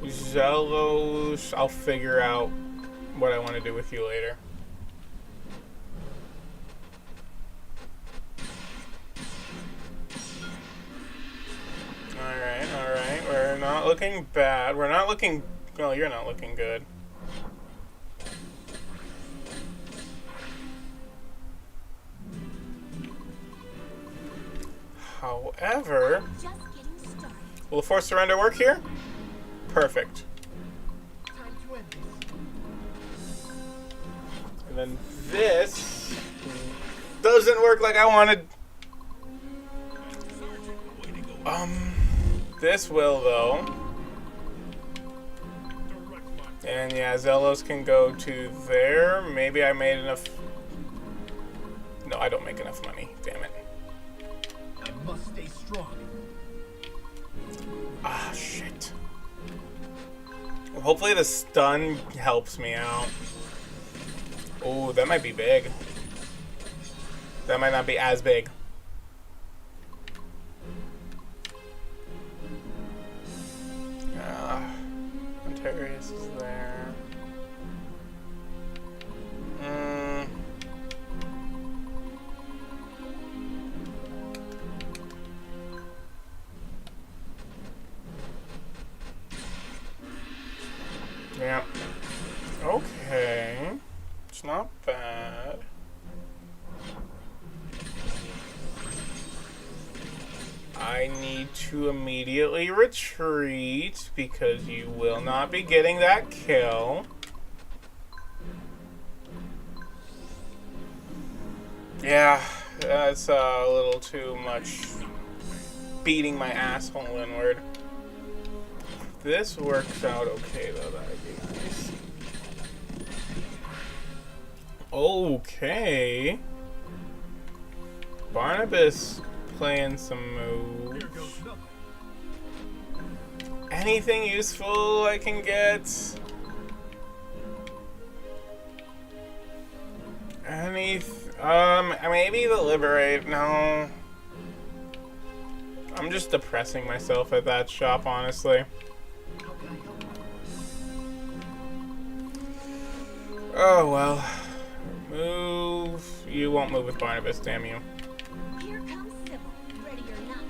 Zelos, I'll figure out what I want to do with you later. Alright. We're not looking bad. We're not looking... Well, you're not looking good. However... Just getting started. Will the forced surrender work here? Perfect. Time to end this. And then this... doesn't work like I wanted. This will, though. And yeah, Zelos can go to there. Maybe I made enough... No, I don't make enough money. Damn it. I must stay strong. Ah, shit. Well, hopefully the stun helps me out. Oh, that might be big. That might not be as big. Antarius is there. Yeah. Okay. It's not bad. I need to immediately retreat because you will not be getting that kill. Yeah, that's a little too much beating my asshole inward. If this works out okay, though, that'd be nice. Okay. Barnabas playing some moves. Anything useful I can get? Maybe the Liberate. No. I'm just depressing myself at that shop, honestly. Oh, well. Move. You won't move with Barnabas, damn you. Here comes Sybil, ready or not.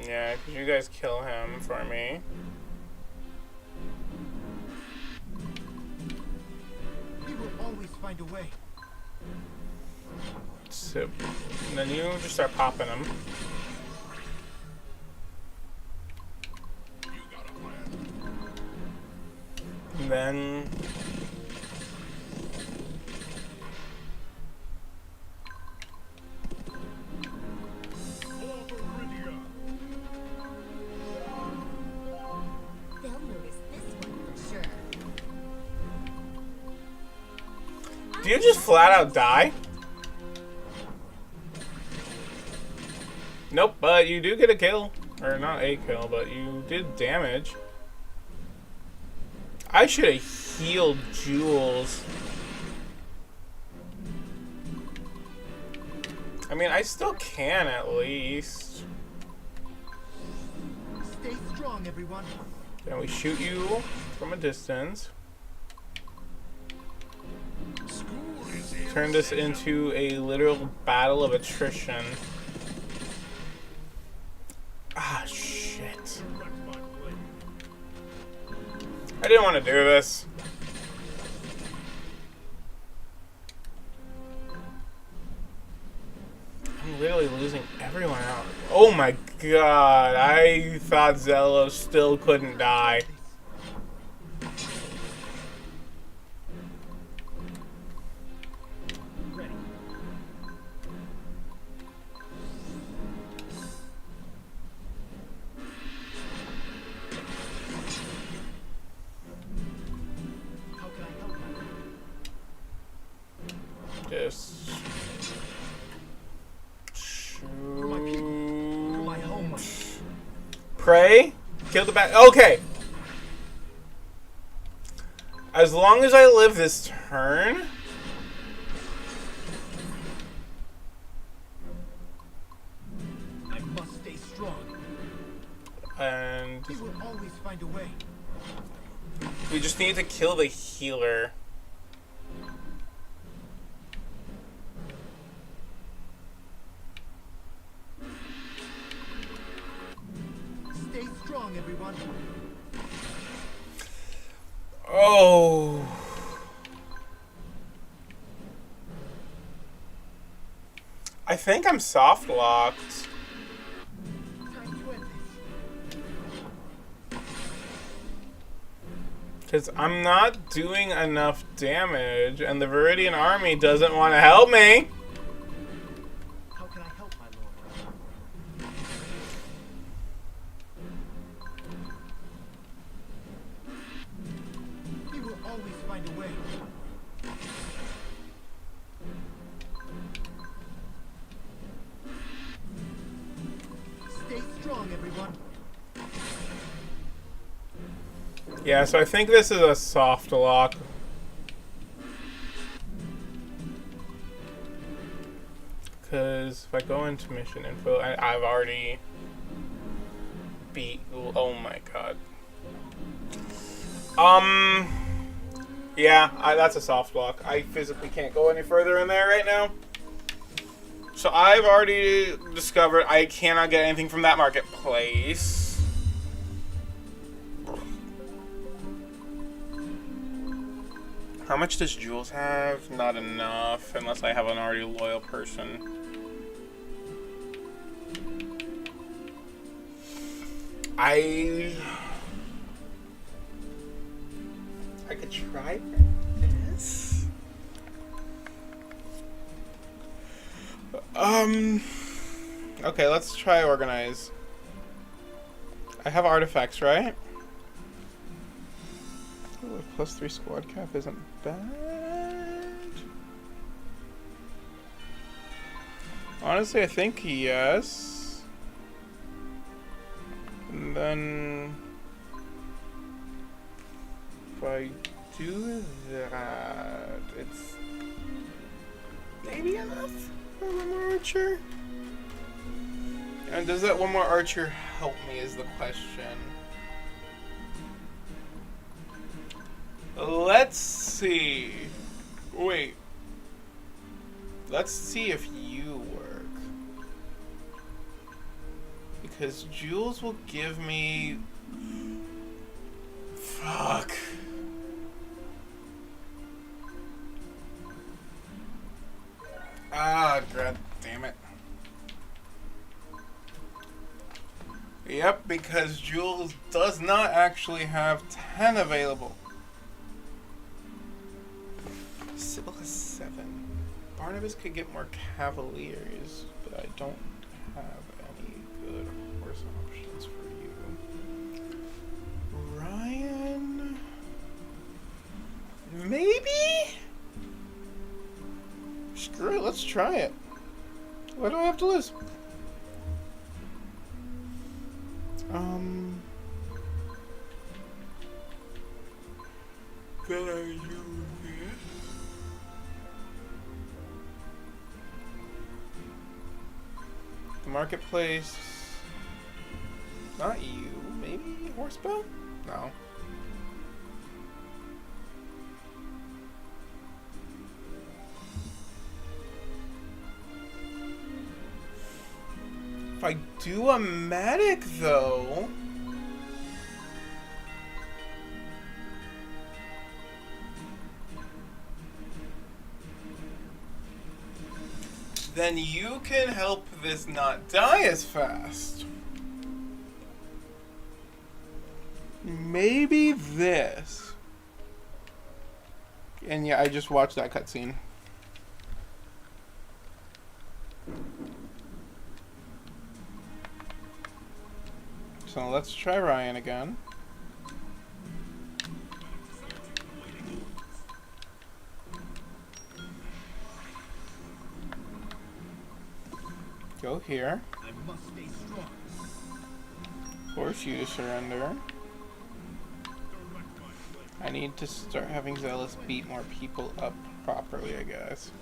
Yeah, could you guys kill him for me? We will always find a way. So, and then you just start popping them. And then They'll notice this one for sure. do you just flat out die? Nope, but you do get a kill. Or not a kill, but you did damage. I should have healed Jules. I mean, I still can at least. Stay strong, everyone. Then we shoot you from a distance. Turn this into a literal battle of attrition. Ah, shit. I didn't want to do this. I'm literally losing everyone out. Oh my god, I thought Zello still couldn't die. Ready. How can I help you? Just For my people, for my home. pray. Kill the bat. Okay. As long as I live this turn. I must stay strong. And We will always find a way. we just need to kill the healer. Stay strong, everyone. Oh. I think I'm soft locked. Time to end this. Because I'm not doing enough damage, and the Viridian army doesn't want to help me. How can I help, my lord? We will always find a way. Stay strong, everyone. Yeah, so I think this is a soft lock. Because if I go into mission info, I've already beat. Oh my god. Yeah, that's a soft lock. I physically can't go any further in there right now. So I've already discovered I cannot get anything from that marketplace. How much does Jules have? Not enough, unless I have an already loyal person. I could try this. Okay, let's try organize. I have artifacts, right? Ooh, a +3 squad cap isn't bad. Honestly, I think yes. And then if I do that, it's maybe enough for one more archer. And does that one more archer help me is the question. Let's see. Wait. Let's see if you work. Because Jules will give me... Fuck. Ah, god damn it. Yep, because Jules does not actually have 10 available. Sybil has 7. Barnabas could get more cavaliers, but I don't have any good horse options for you. Ryan? Maybe? Screw it, let's try it. What do I have to lose? Can I use this? The marketplace. Not you. Maybe Horsebow? No. If I do a medic, though. Then you can help this not die as fast. Maybe this. And yeah, I just watched that cutscene. So let's try Ryan again. Go here. I must stay strong. Force you to surrender. I need to start having Zealous beat more people up properly, I guess.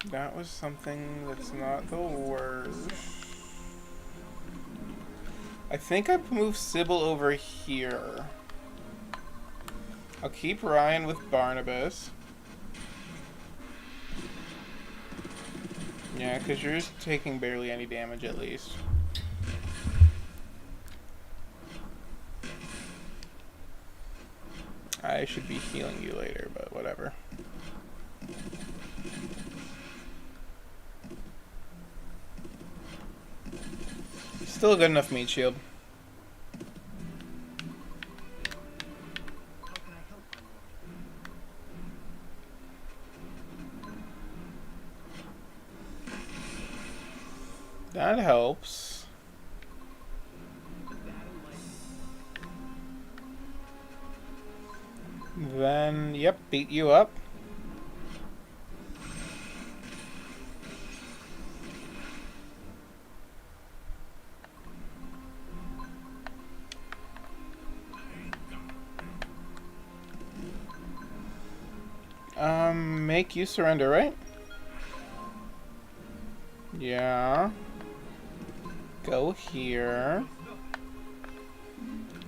That was something that's not the worst. I think I moved Sybil over here. I'll keep Ryan with Barnabas. Yeah, because you're just taking barely any damage at least. I should be healing you later, but whatever. Still a good enough meat shield. How can I help, my lord? That helps. Then, yep, beat you up. Make you surrender, right? Yeah. Go here.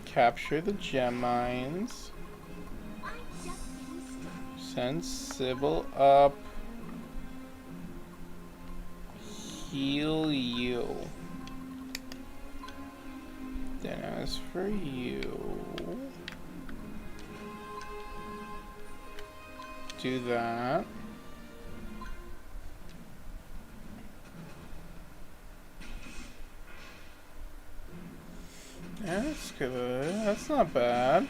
Capture the gem mines. Send Sybil up. Heal you. Then as for you... do that. Yeah, that's good. That's not bad.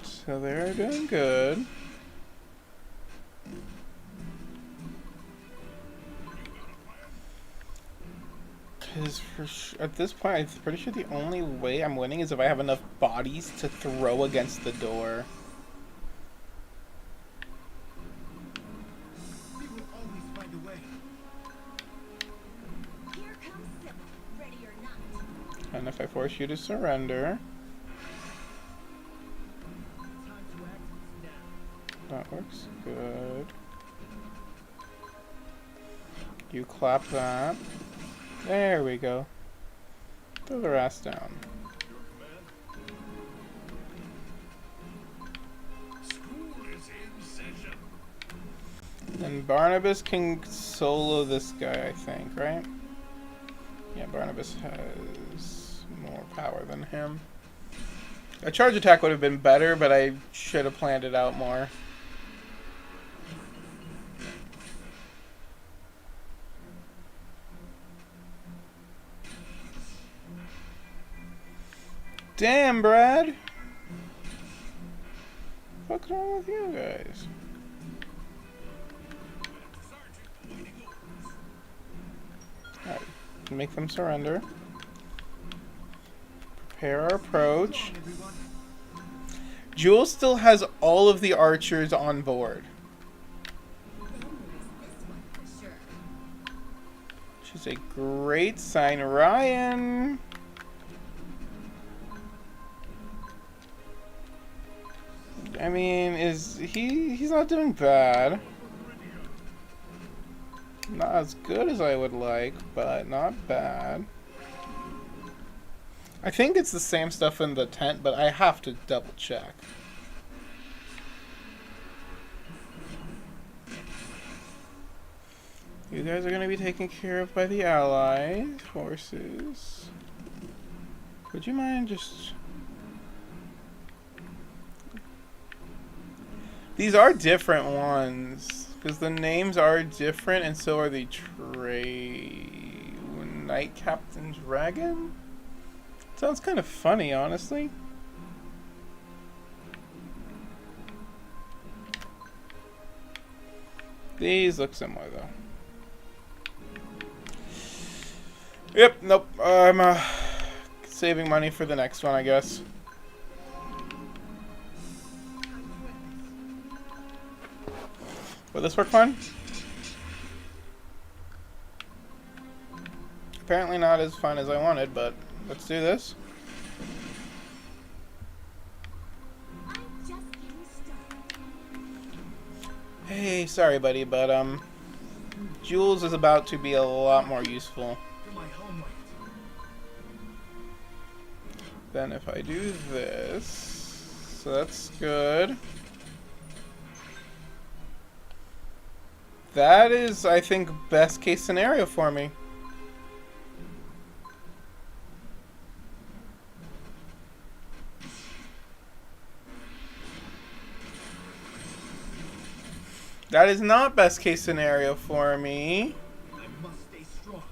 So they're doing good. Because at this point, I'm pretty sure the only way I'm winning is if I have enough bodies to throw against the door. We will always find a way. Here comes Sybil, ready or not. And if I force you to surrender, Time to act now. that works good. You clap that. There we go. Throw the ass down. School is in session. And Barnabas can solo this guy, I think, right? Yeah, Barnabas has more power than him. A charge attack would have been better, but I should have planned it out more. Damn, Brad! What's wrong with you guys? Alright, make them surrender. Prepare our approach. Come on, everyone. Jules still has all of the archers on board. They'll notice this one for sure. Which is a great sign. Ryan! I mean, he's not doing bad. Not as good as I would like, but not bad. I think it's the same stuff in the tent, but I have to double check. You guys are going to be taken care of by the Allied forces. Would you mind just... These are different ones, because the names are different, and so are the Knight Captain Dragon? Sounds kind of funny, honestly. These look similar, though. Yep, nope. I'm saving money for the next one, I guess. Will this work fine? Apparently not as fun as I wanted, but let's do this. I'm just getting started. Hey, sorry buddy, but Jules is about to be a lot more useful For my homeland. than if I do this. So that's good. That is, I think, best case scenario for me. That is not best case scenario for me. I must stay strong.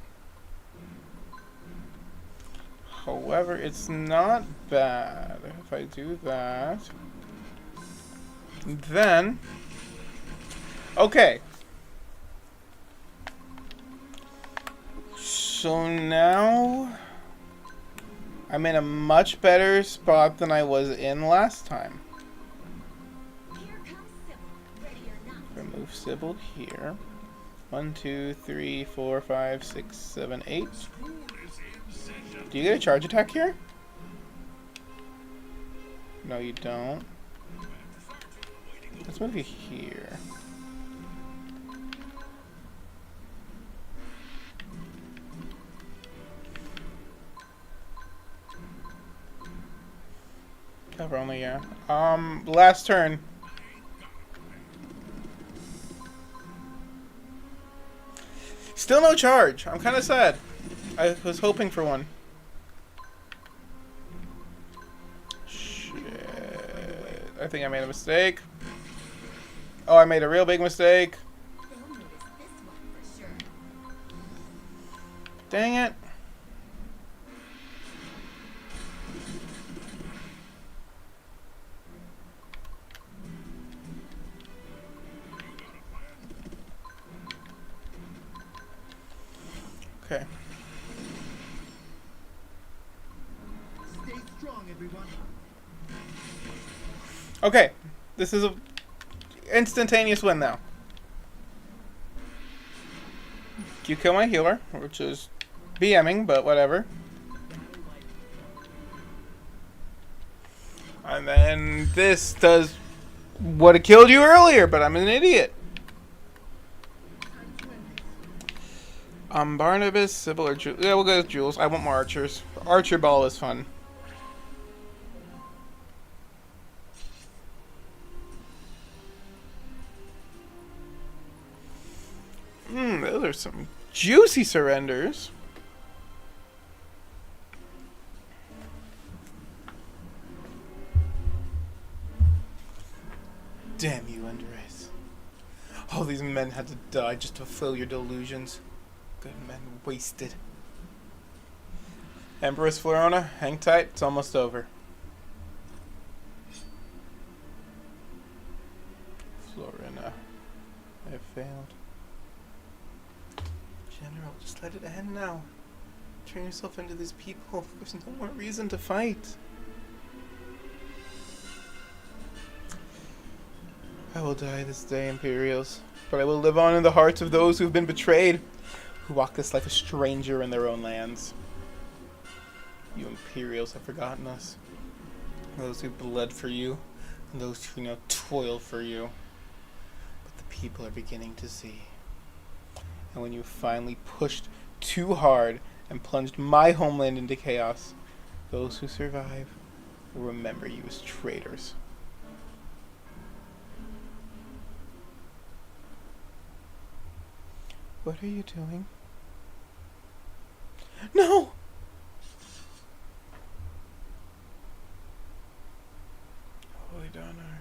However, it's not bad if I do that. Then, okay. So now I'm in a much better spot than I was in last time. Here comes Sybil, ready or not. Remove Sybil here. 1, 2, 3, 4, 5, 6, 7, 8. Do you get a charge attack here? No, you don't. Let's move you here. Cover only, yeah. Last turn. Still no charge. I'm kind of sad. I was hoping for one. I think I made a mistake. Oh, I made a real big mistake. They'll notice this one for sure. Dang it. Okay. Stay strong, everyone. Okay. This is a instantaneous win now. You kill my healer, which is BMing, but whatever. And then this does what it killed you earlier, but I'm an idiot. Barnabas, Sybil, or Jules. Yeah, we'll go with Jules. I want more archers. Archer ball is fun. Those are some juicy surrenders. Damn you, Andres. All these men had to die just to fulfill your delusions. Good men wasted. Empress Florona, hang tight, it's almost over. Florina, I failed. General, just let it end now. Turn yourself into these people. There's no more reason to fight. I will die this day, Imperials, but I will live on in the hearts of those who have been betrayed, who walk this life a stranger in their own lands. You Imperials have forgotten us. Those who bled for you, and those who now toil for you. But the people are beginning to see. And when you finally pushed too hard and plunged my homeland into chaos, those who survive will remember you as traitors. What are you doing? No! Holy Donner,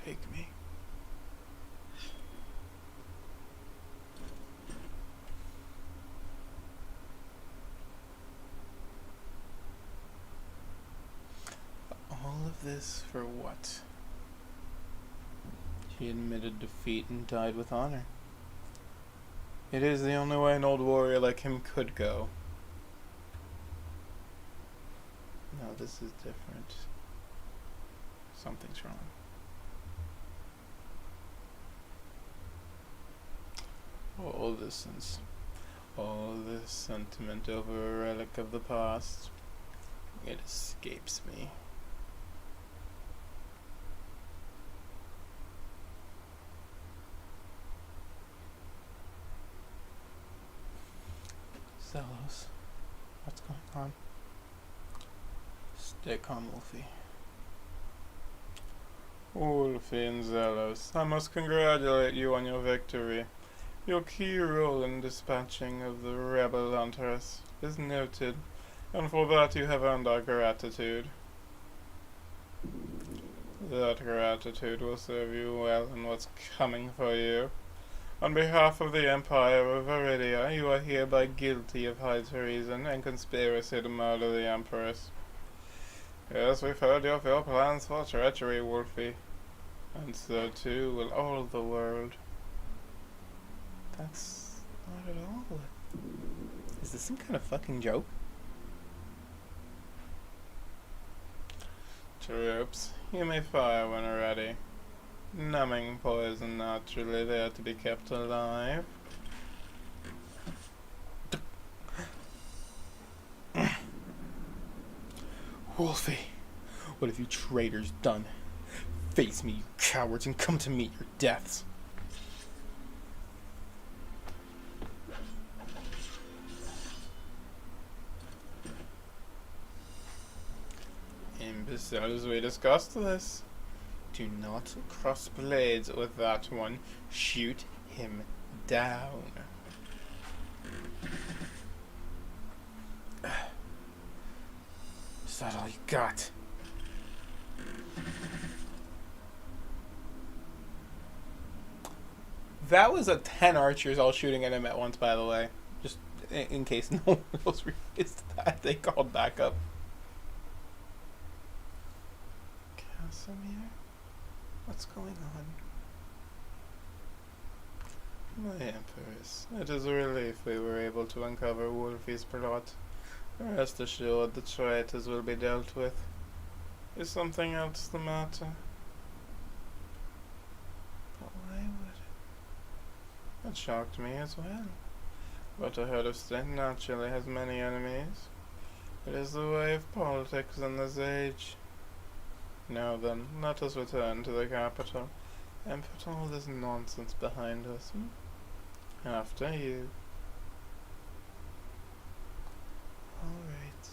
take me. All of this for what? She admitted defeat and died with honor. It is the only way an old warrior like him could go. No, this is different. Something's wrong. All this sentiment over a relic of the past, it escapes me. Zelos, what's going on? Stay calm, Wolfie. Wolfie and Zelos, I must congratulate you on your victory. Your key role in dispatching of the rebel hunters is noted, and for that you have earned our gratitude. That gratitude will serve you well in what's coming for you. On behalf of the Empire of Viridia, you are hereby guilty of high treason and conspiracy to murder the Empress. Yes, we've heard of your plans for treachery, Wolfie. And so too will all the world. That's not at all. Is this some kind of fucking joke? Troops, you may fire when ready. Numbing poison naturally there to be kept alive. Wolfie, what have you traitors done? Face me, you cowards, and come to meet your deaths. Imbecile, as we discussed this. Do not cross blades with that one. Shoot him down. Is that all you got? That was a 10 archers all shooting at him at once, by the way. Just in case no one else realized that. They called back up. Casimir? What's going on? My Empress, it is a relief we were able to uncover Wolfie's plot. Rest assured the traitors will be dealt with. Is something else the matter? But why would it? That shocked me as well. But a head of state naturally has many enemies. It is the way of politics in this age. Now then, let us return to the capital and put all this nonsense behind us. After you. All right.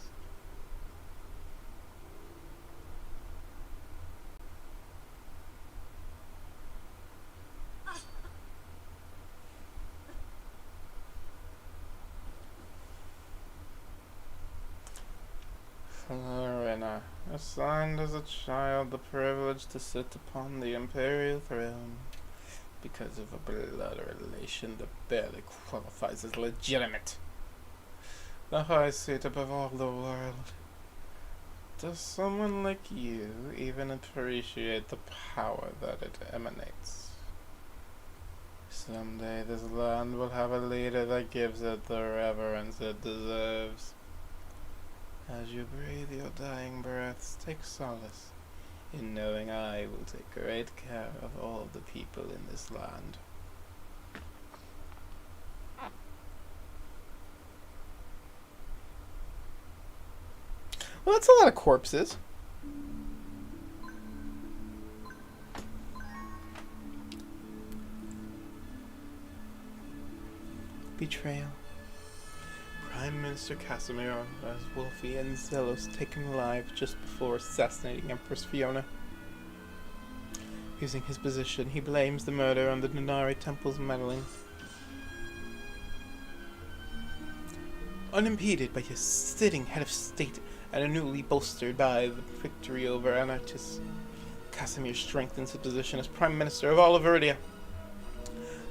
Florina, assigned as a child the privilege to sit upon the imperial throne because of a blood relation that barely qualifies as legitimate. The high seat above all the world. Does someone like you even appreciate the power that it emanates? Someday this land will have a leader that gives it the reverence it deserves. As you breathe your dying breaths, take solace in knowing I will take great care of all the people in this land. Well, that's a lot of corpses. Betrayal. Prime Minister Casimir has Wolfie and Zelos taken alive just before assassinating Empress Fiona. Using his position, he blames the murder on the Denari Temple's meddling. Unimpeded by his sitting head of state and newly bolstered by the victory over Anarchus, Casimir strengthens his position as Prime Minister of all of Viridia.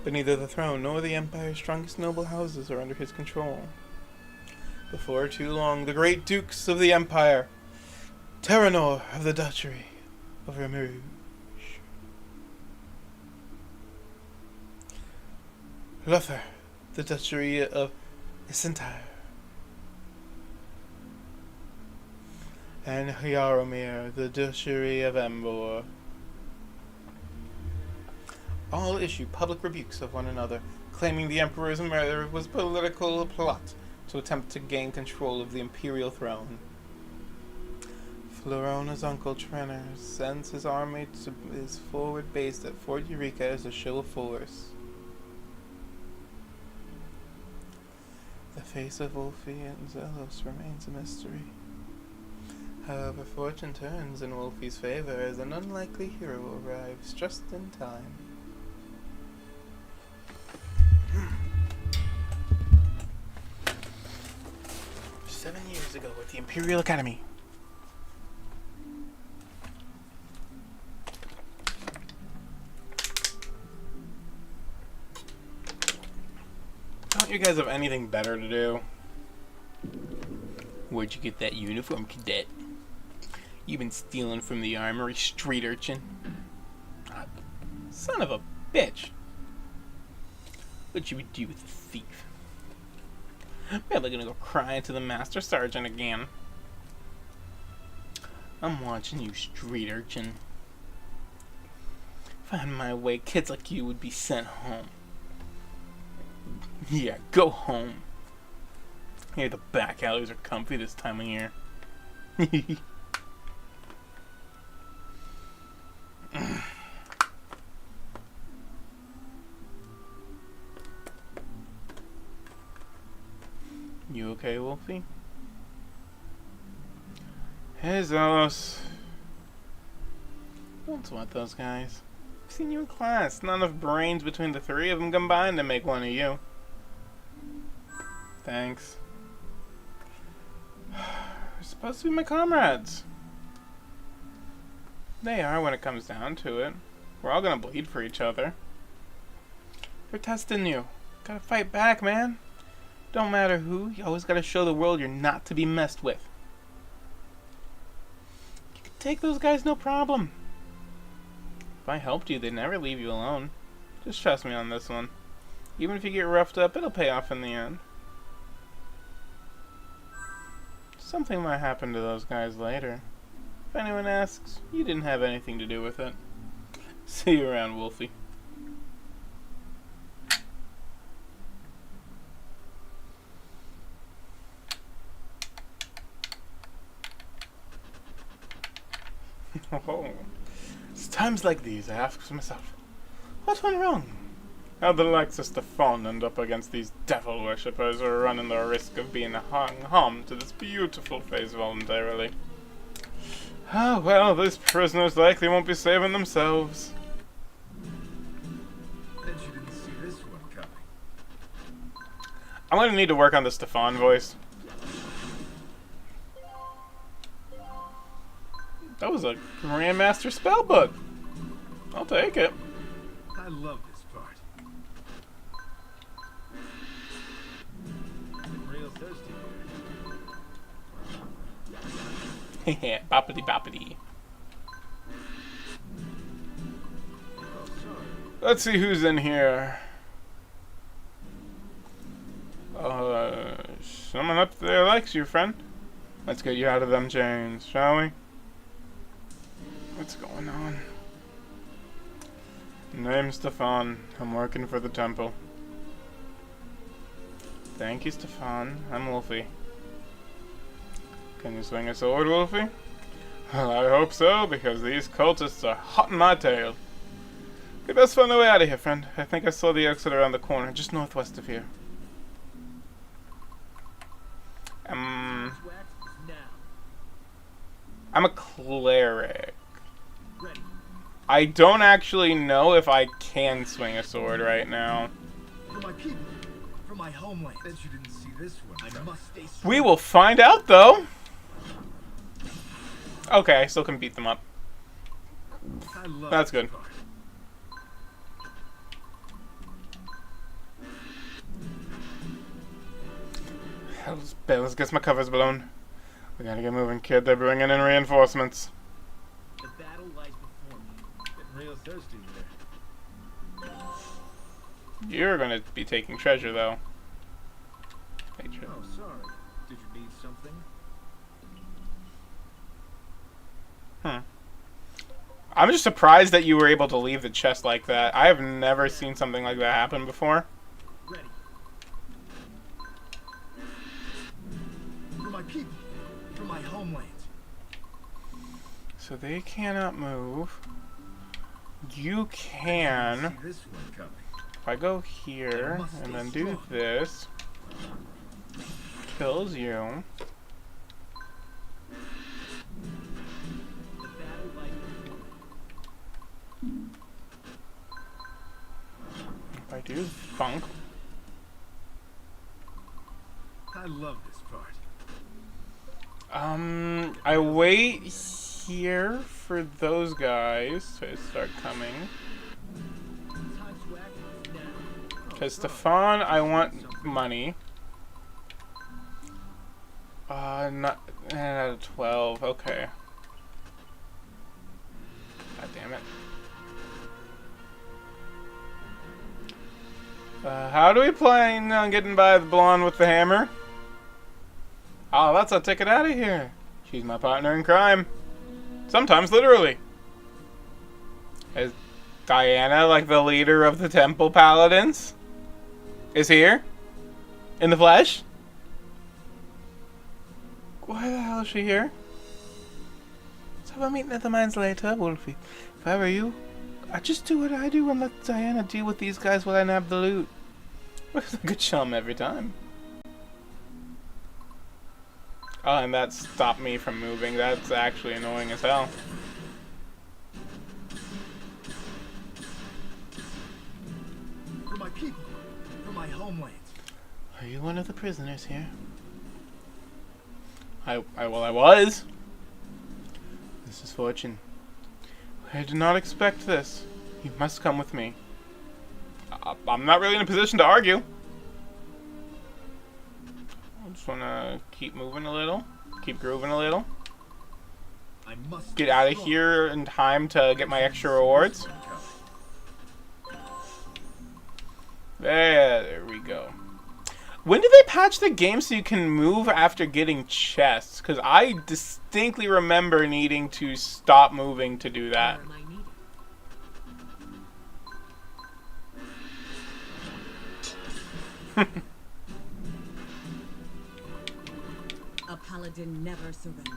But neither the throne nor the Empire's strongest noble houses are under his control. Before too long, the great dukes of the Empire, Terranor of the Duchy of Remuge, Luther, the Duchy of Isentyre, and Jaromir, the Duchy of Embor, all issue public rebukes of one another, claiming the Emperor's murder was a political plot to attempt to gain control of the imperial throne. Florona's uncle Trenner sends his army to his forward base at Fort Eureka as a show of force. The face of Wolfie and Zelos remains a mystery. However, fortune turns in Wolfie's favor as an unlikely hero arrives just in time. 7 years ago at the Imperial Academy. Don't you guys have anything better to do? Where'd you get that uniform, cadet? You been stealing from the armory, street urchin? Son of a bitch. What you would do with a thief? Probably gonna go crying to the master sergeant again. I'm watching you, street urchin. Find my way, kids like you would be sent home. Yeah, go home. Here, the back alleys are comfy this time of year. You okay, Wolfie? Hey, Zelos. Don't sweat those guys. I've seen you in class. Not enough brains between the three of them combined to make one of you. Thanks. They're supposed to be my comrades. They are when it comes down to it. We're all gonna bleed for each other. We're testing you. Gotta fight back, man. Don't matter who, you always gotta show the world you're not to be messed with. You can take those guys no problem. If I helped you, they'd never leave you alone. Just trust me on this one. Even if you get roughed up, it'll pay off in the end. Something might happen to those guys later. If anyone asks, you didn't have anything to do with it. See you around, Wolfie. Oh. It's times like these I ask myself, what went wrong? How the likes of Stefan end up against these devil worshippers who are running the risk of being hung harm to this beautiful face voluntarily. Ah, well, these prisoners likely won't be saving themselves. Bet you didn't see this one coming. I'm gonna need to work on the Stefan voice. That was a Grandmaster spellbook. I'll take it. I love this part. I'm real thirsty here. Boppity boppity. Oh, sorry. Let's see who's in here. Someone up there likes you, friend. Let's get you out of them chains, shall we? What's going on? Name's Stefan. I'm working for the temple. Thank you, Stefan. I'm Wolfie. Can you swing a sword, Wolfie? Well, I hope so, because these cultists are hot in my tail. We best find a way out of here, friend. I think I saw the exit around the corner, just northwest of here. I'm a cleric. Ready. I don't actually know if I can swing a sword right now. For my people, for my homeland. Bet you didn't see this one. I must stay strong. We will find out, though. Okay, I still can beat them up. I love That's this good. part. Let's get my covers blown. We gotta get moving, kid. They're bringing in reinforcements. The battle lies before me. Getting real thirsty there. You're gonna be taking treasure, though. Take treasure. Oh, sorry. Did you need something? I'm just surprised that you were able to leave the chest like that. I have never seen something like that happen before. Ready. For my people, for my homeland. So they cannot move. You can. See this one coming. If I go here and then do this, kills you. The battle lies before me. If I do funk, I love this part. I wait here for those guys to start coming. Time to act now. Because Stefan, I want money. Not out of 12. Okay. God damn it. How do we plan on getting by the blonde with the hammer? Oh, that's a ticket out of here. She's my partner in crime. Sometimes literally. Is Diana, like the leader of the Temple Paladins, is here? In the flesh? Why the hell is she here? Let's have a meeting at the mines later, Wolfie. If I were you, I'd just do what I do and let Diana deal with these guys while I nab the loot. Looks like a chum every time. Oh, and that stopped me from moving. That's actually annoying as hell. For my people, for my homeland. Are you one of the prisoners here? Well, I was. This is fortune. I did not expect this. You must come with me. I'm not really in a position to argue. I just want to keep moving a little. Keep grooving a little. I must Get out of here in time to get my extra rewards. There we go. When did they patch the game so you can move after getting chests? Because I distinctly remember needing to stop moving to do that. Where am I needed? A paladin never surrenders.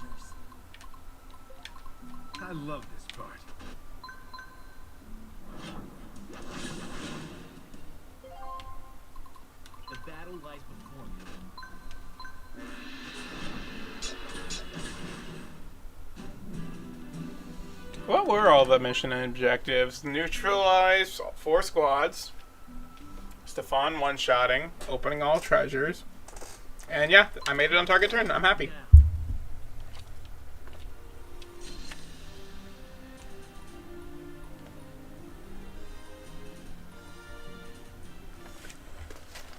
I love this part. The battle lies before me. What were all the mission objectives? Neutralize 4 squads. Stefan one-shotting. Opening all treasures. And yeah, I made it on target turn. I'm happy.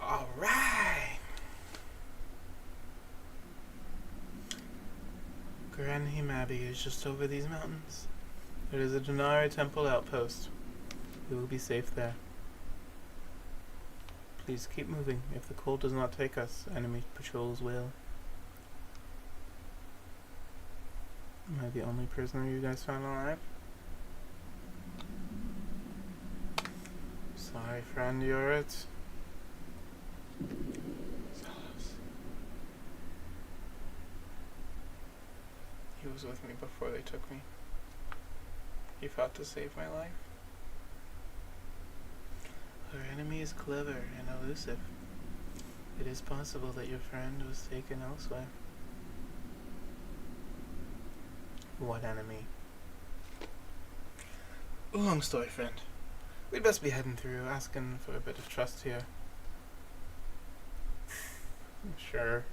Alright. Granheim Abbey is just over these mountains. It is a Denari Temple outpost. We will be safe there. Please keep moving. If the cold does not take us, enemy patrols will. Am I the only prisoner you guys found alive? Sorry, friend, you're it. He was with me before they took me. He fought to save my life. Our enemy is clever and elusive. It is possible that your friend was taken elsewhere. What enemy? Long story, friend. We'd best be heading through, asking for a bit of trust here. Sure.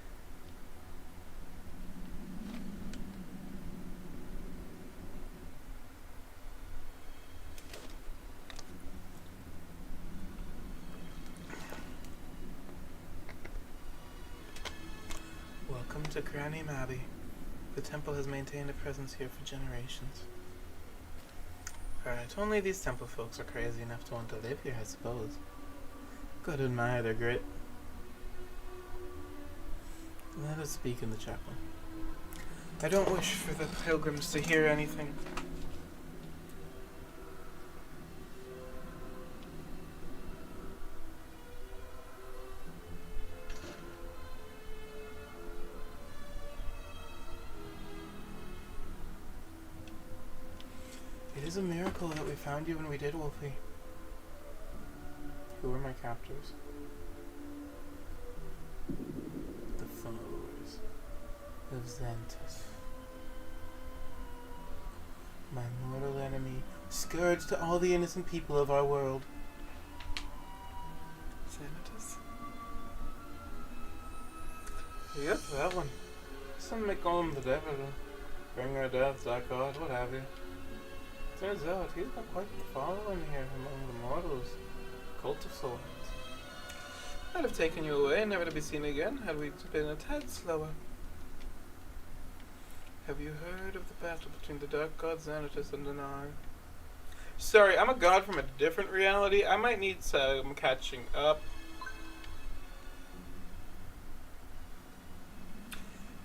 Welcome to Granheim Abbey. The temple has maintained a presence here for generations. Alright, only these temple folks are crazy enough to want to live here, I suppose. Gotta admire their grit. Let us speak in the chapel. I don't wish for the pilgrims to hear anything. It is a miracle that we found you when we did, Wolfie. Who were my captors? The followers of Xanthus. My mortal enemy, scourge to all the innocent people of our world. Xanthus? Yep, that one. Some may call him the devil, bringer of death, dark god, what have you. Turns out he's got quite the following here among the mortals. Cult of Souls. I'd have taken you away, never to be seen again, had we been a tad slower. Have you heard of the battle between the dark god Xanatus and Dinar? Sorry, I'm a god from a different reality. I might need some catching up.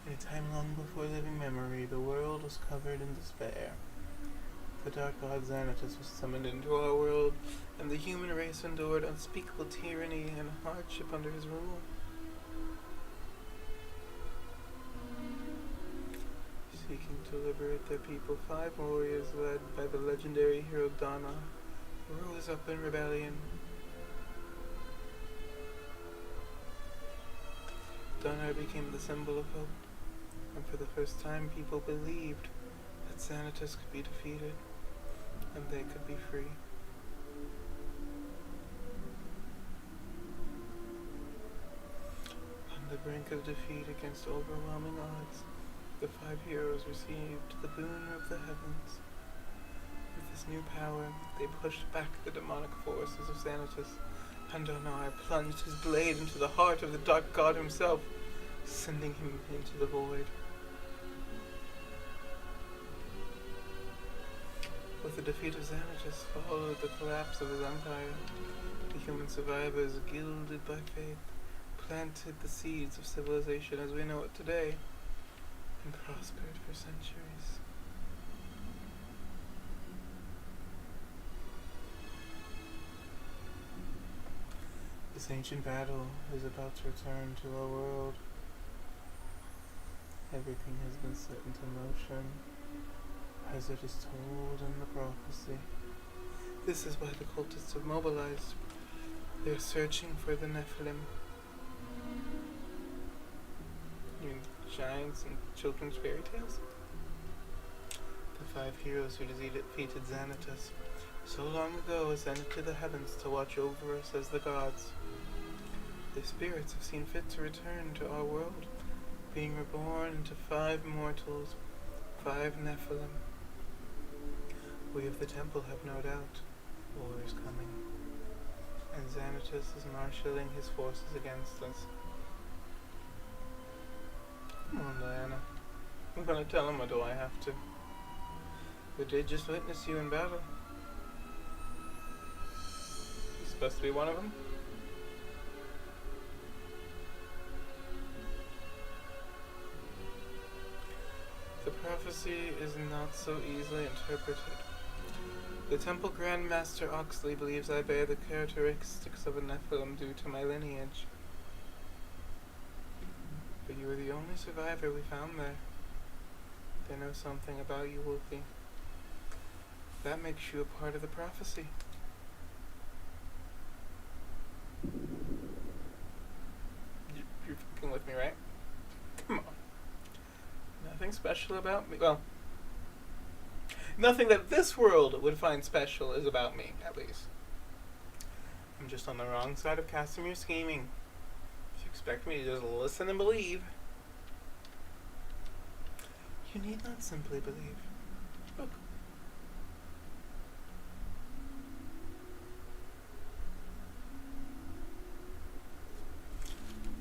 In a time long before living memory, the world was covered in despair. The dark god Xanatus was summoned into our world, and the human race endured unspeakable tyranny and hardship under his rule. Seeking to liberate their people, 5 warriors led by the legendary hero Dana rose up in rebellion. Dana became the symbol of hope, and for the first time people believed that Xanatus could be defeated, and they could be free. On the brink of defeat against overwhelming odds, the 5 heroes received the boon of the heavens. With this new power, they pushed back the demonic forces of Xanatus And Donar plunged his blade into the heart of the dark god himself, sending him into the void. With the defeat of Xanatus followed the collapse of his empire. The human survivors, gilded by faith, planted the seeds of civilization as we know it today, and prospered for centuries. This ancient battle is about to return to our world. Everything has been set into motion, as it is told in the prophecy. This is why the cultists have mobilized. They are searching for the Nephilim. You mean giants and children's fairy tales? The 5 heroes who defeated Xanatus so long ago ascended to the heavens to watch over us as the gods. Their spirits have seen fit to return to our world, being reborn into 5 mortals, 5 Nephilim. We of the temple have no doubt war is coming, and Xanatus is marshalling his forces against us. Come on, Diana. I'm gonna tell him, or do I have to? We did just witness you in battle. You supposed to be one of them? The prophecy is not so easily interpreted. The Temple Grand Master Oxley believes I bear the characteristics of a Nephilim due to my lineage. But you were the only survivor we found there. They know something about you, Wolfie. That makes you a part of the prophecy. You're fucking with me, right? Come on. Nothing special about me. Well, nothing that this world would find special is about me, at least. I'm just on the wrong side of Casimir's scheming. If you expect me to just listen and believe, you need not simply believe. Look.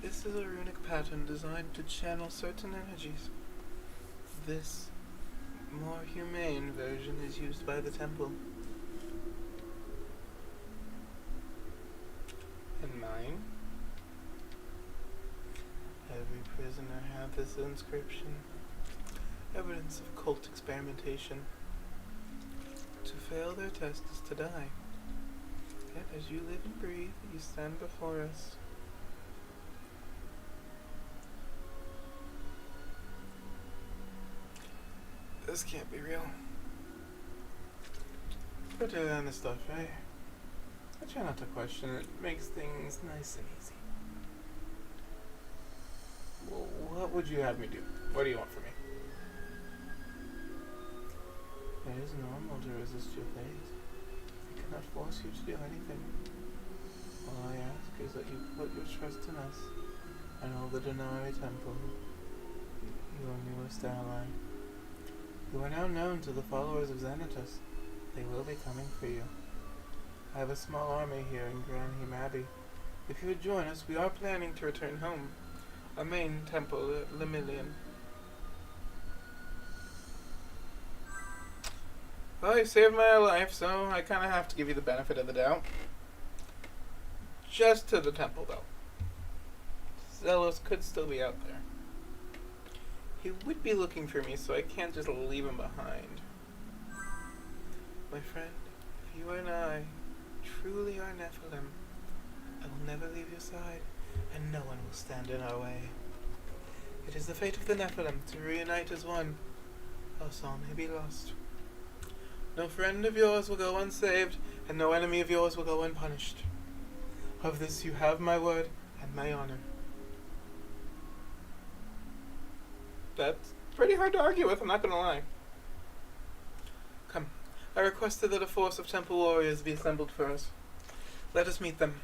This is a runic pattern designed to channel certain energies. This more humane version is used by the temple. And mine? Every prisoner had this inscription. Evidence of cult experimentation. To fail their test is to die. Yet as you live and breathe, you stand before us. This can't be real. Better than the stuff, eh? I try not to question it. It makes things nice and easy. Well, what would you have me do? What do you want from me? It is normal to resist your fate. I cannot force you to do anything. All I ask is that you put your trust in us and all the Denari Temple, your newest ally. You are now known to the followers of Xanatus. They will be coming for you. I have a small army here in Granheim Abbey. If you would join us, we are planning to return home. Our main temple at Lemillion. Well, you saved my life, so I kind of have to give you the benefit of the doubt. Just to the temple, though. Zelos could still be out there. He would be looking for me, so I can't just leave him behind. My friend, if you and I truly are Nephilim, I will never leave your side, and no one will stand in our way. It is the fate of the Nephilim to reunite as one, else all may be lost. No friend of yours will go unsaved, and no enemy of yours will go unpunished. Of this you have my word and my honor. That's pretty hard to argue with, I'm not gonna lie. Come, I requested that a force of temple warriors be assembled for us. Let us meet them.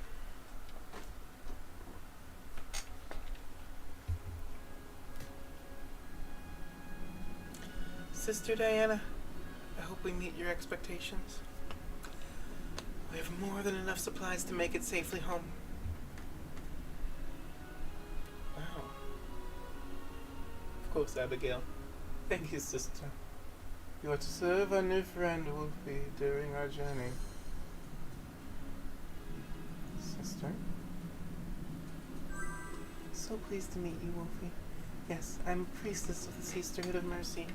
Sister Diana, I hope we meet your expectations. We have more than enough supplies to make it safely home. Wow. Of course, Abigail. Thank you, sister. You are to serve our new friend Wolfie during our journey. Sister? So pleased to meet you, Wolfie. Yes, I'm a priestess of the Sisterhood of Mercy.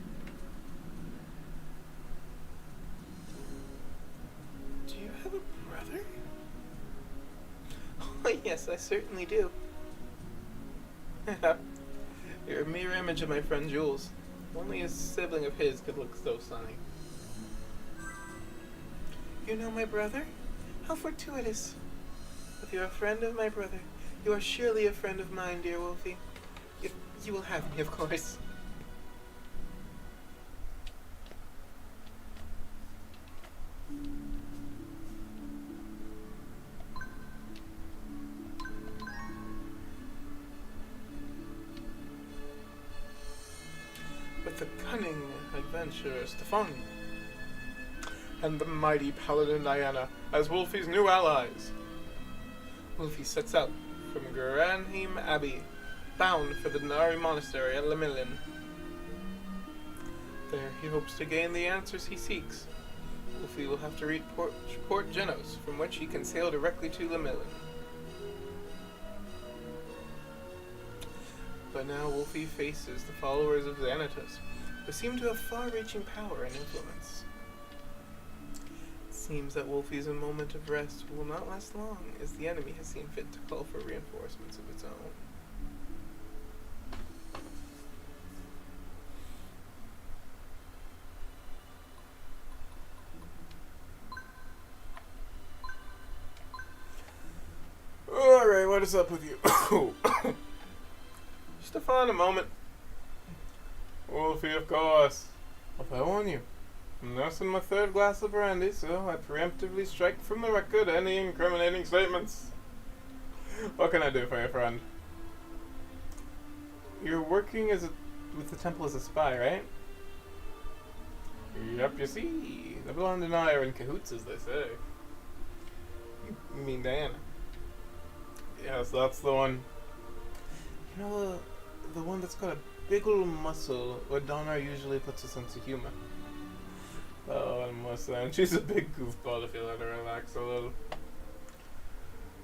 Do you have a brother? Oh, yes, I certainly do. You're a mirror image of my friend Jules. Only a sibling of his could look so sunny. You know my brother? How fortuitous. If you're a friend of my brother, you are surely a friend of mine, dear Wolfie. You will have me, of course. With the cunning adventurer Stefan and the mighty paladin Diana as Wolfie's new allies, Wolfie sets out from Granheim Abbey, bound for the Denari Monastery at Lemillin. There he hopes to gain the answers he seeks. Wolfie will have to reach Port Genos, from which he can sail directly to Lemillin. But now Wolfie faces the followers of Xanatos, who seem to have far-reaching power and influence. It seems that Wolfie's moment of rest will not last long, as the enemy has seen fit to call for reinforcements of its own. Alright, what is up with you? Stefan, a moment. Wolfie, of course. If I warn you, I'm nursing my third glass of brandy, so I preemptively strike from the record any incriminating statements. What can I do for you, friend? You're working with the temple as a spy, right? Yep, you see. The blonde and I are in cahoots, as they say. You mean Diana? Yes, that's the one. You know, the one that's got a big little muscle where Donna usually puts a sense of humor. Oh, I must say. And she's a big goofball if you let her relax a little.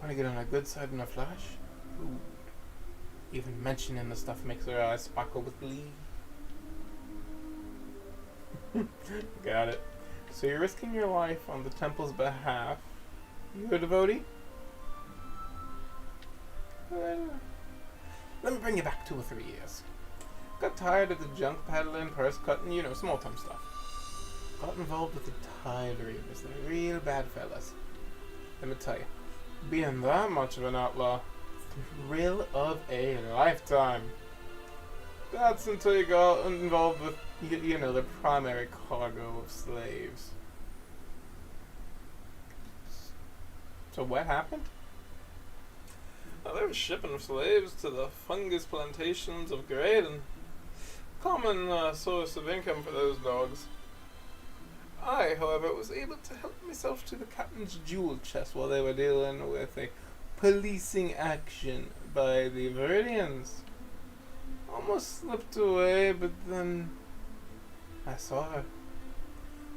Want to get on her good side in a flash? Ooh. Even mentioning the stuff makes her eyes sparkle with glee. Got it. So you're risking your life on the temple's behalf. You a devotee? Let me bring you back 2 or 3 years. Got tired of the junk peddling, purse cutting, you know, small time stuff. Got involved with the Tide Reavers. They're real bad fellas. Let me tell you, being that much of an outlaw, thrill of a lifetime. That's until you got involved with, you know, the primary cargo of slaves. So what happened? They were shipping slaves to the fungus plantations of Graydon. Common source of income for those dogs. I, however, was able to help myself to the captain's jewel chest while they were dealing with a policing action by the Viridians. Almost slipped away, but then I saw her.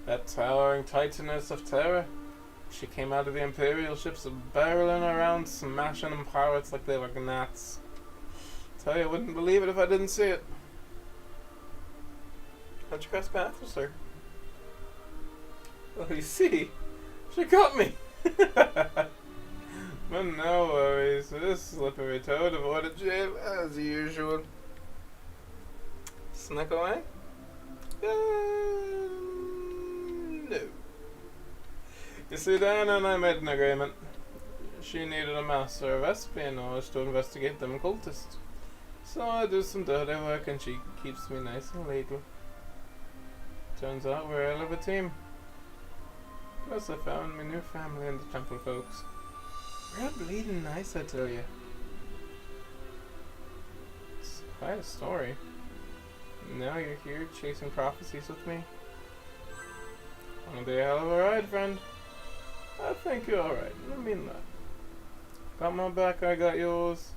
That towering titaness of terror. She came out of the Imperial ships barreling around, smashing them pirates like they were gnats. Tell you, I wouldn't believe it if I didn't see it. How'd you cross paths with her? Well, you see, she got me. But no worries, this slippery toad avoided jail as usual. Snuck away? No. You see, Diana and I made an agreement. She needed a master of espionage to investigate them cultists. So I do some dirty work and she keeps me nice and legal. Turns out we're a hell of a team. Plus I found my new family in the temple folks. Real bleeding nice, I tell you. It's quite a story. Now you're here chasing prophecies with me. Wanna be a hell of a ride, friend. I think you're alright. I mean that. Got my back, I got yours.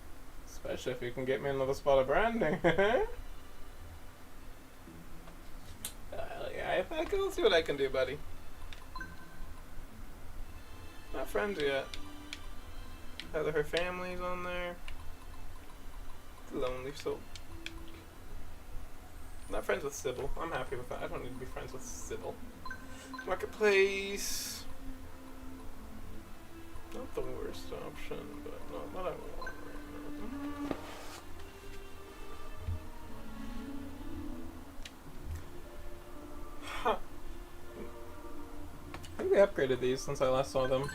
Especially if you can get me another spot of branding. Yeah, I can see what I can do, buddy. Not friends yet. Either her family's on there. Lonely soul. Not friends with Sybil. I'm happy with that. I don't need to be friends with Sybil. Marketplace. Not the worst option, but not what I want right now. Huh. I think they upgraded these since I last saw them.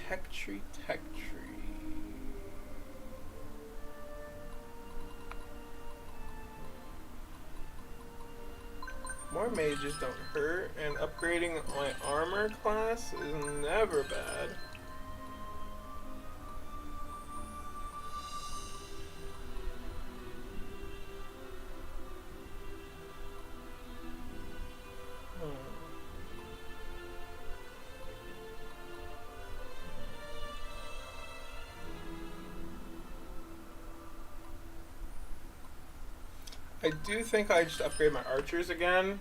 Tech tree. More mages don't hurt, and upgrading my armor class is never bad. I do think I just upgrade my archers again.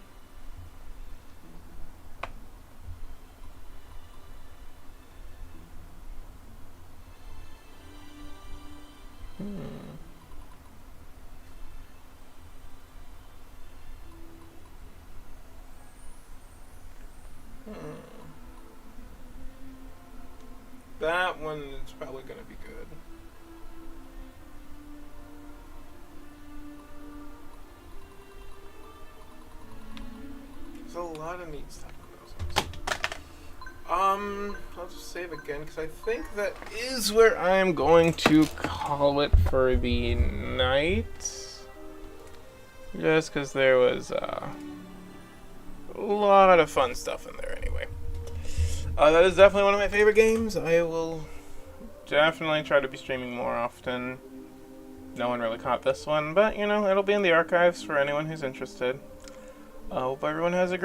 That one is probably going to be good. There's a lot of neat stuff on those ones. I'll just save again because I think that is where I'm going to call it for the night. Just because there was a lot of fun stuff in there anyway. That is definitely one of my favorite games. I will definitely try to be streaming more often. No one really caught this one, but you know, it'll be in the archives for anyone who's interested. Hope everyone has a great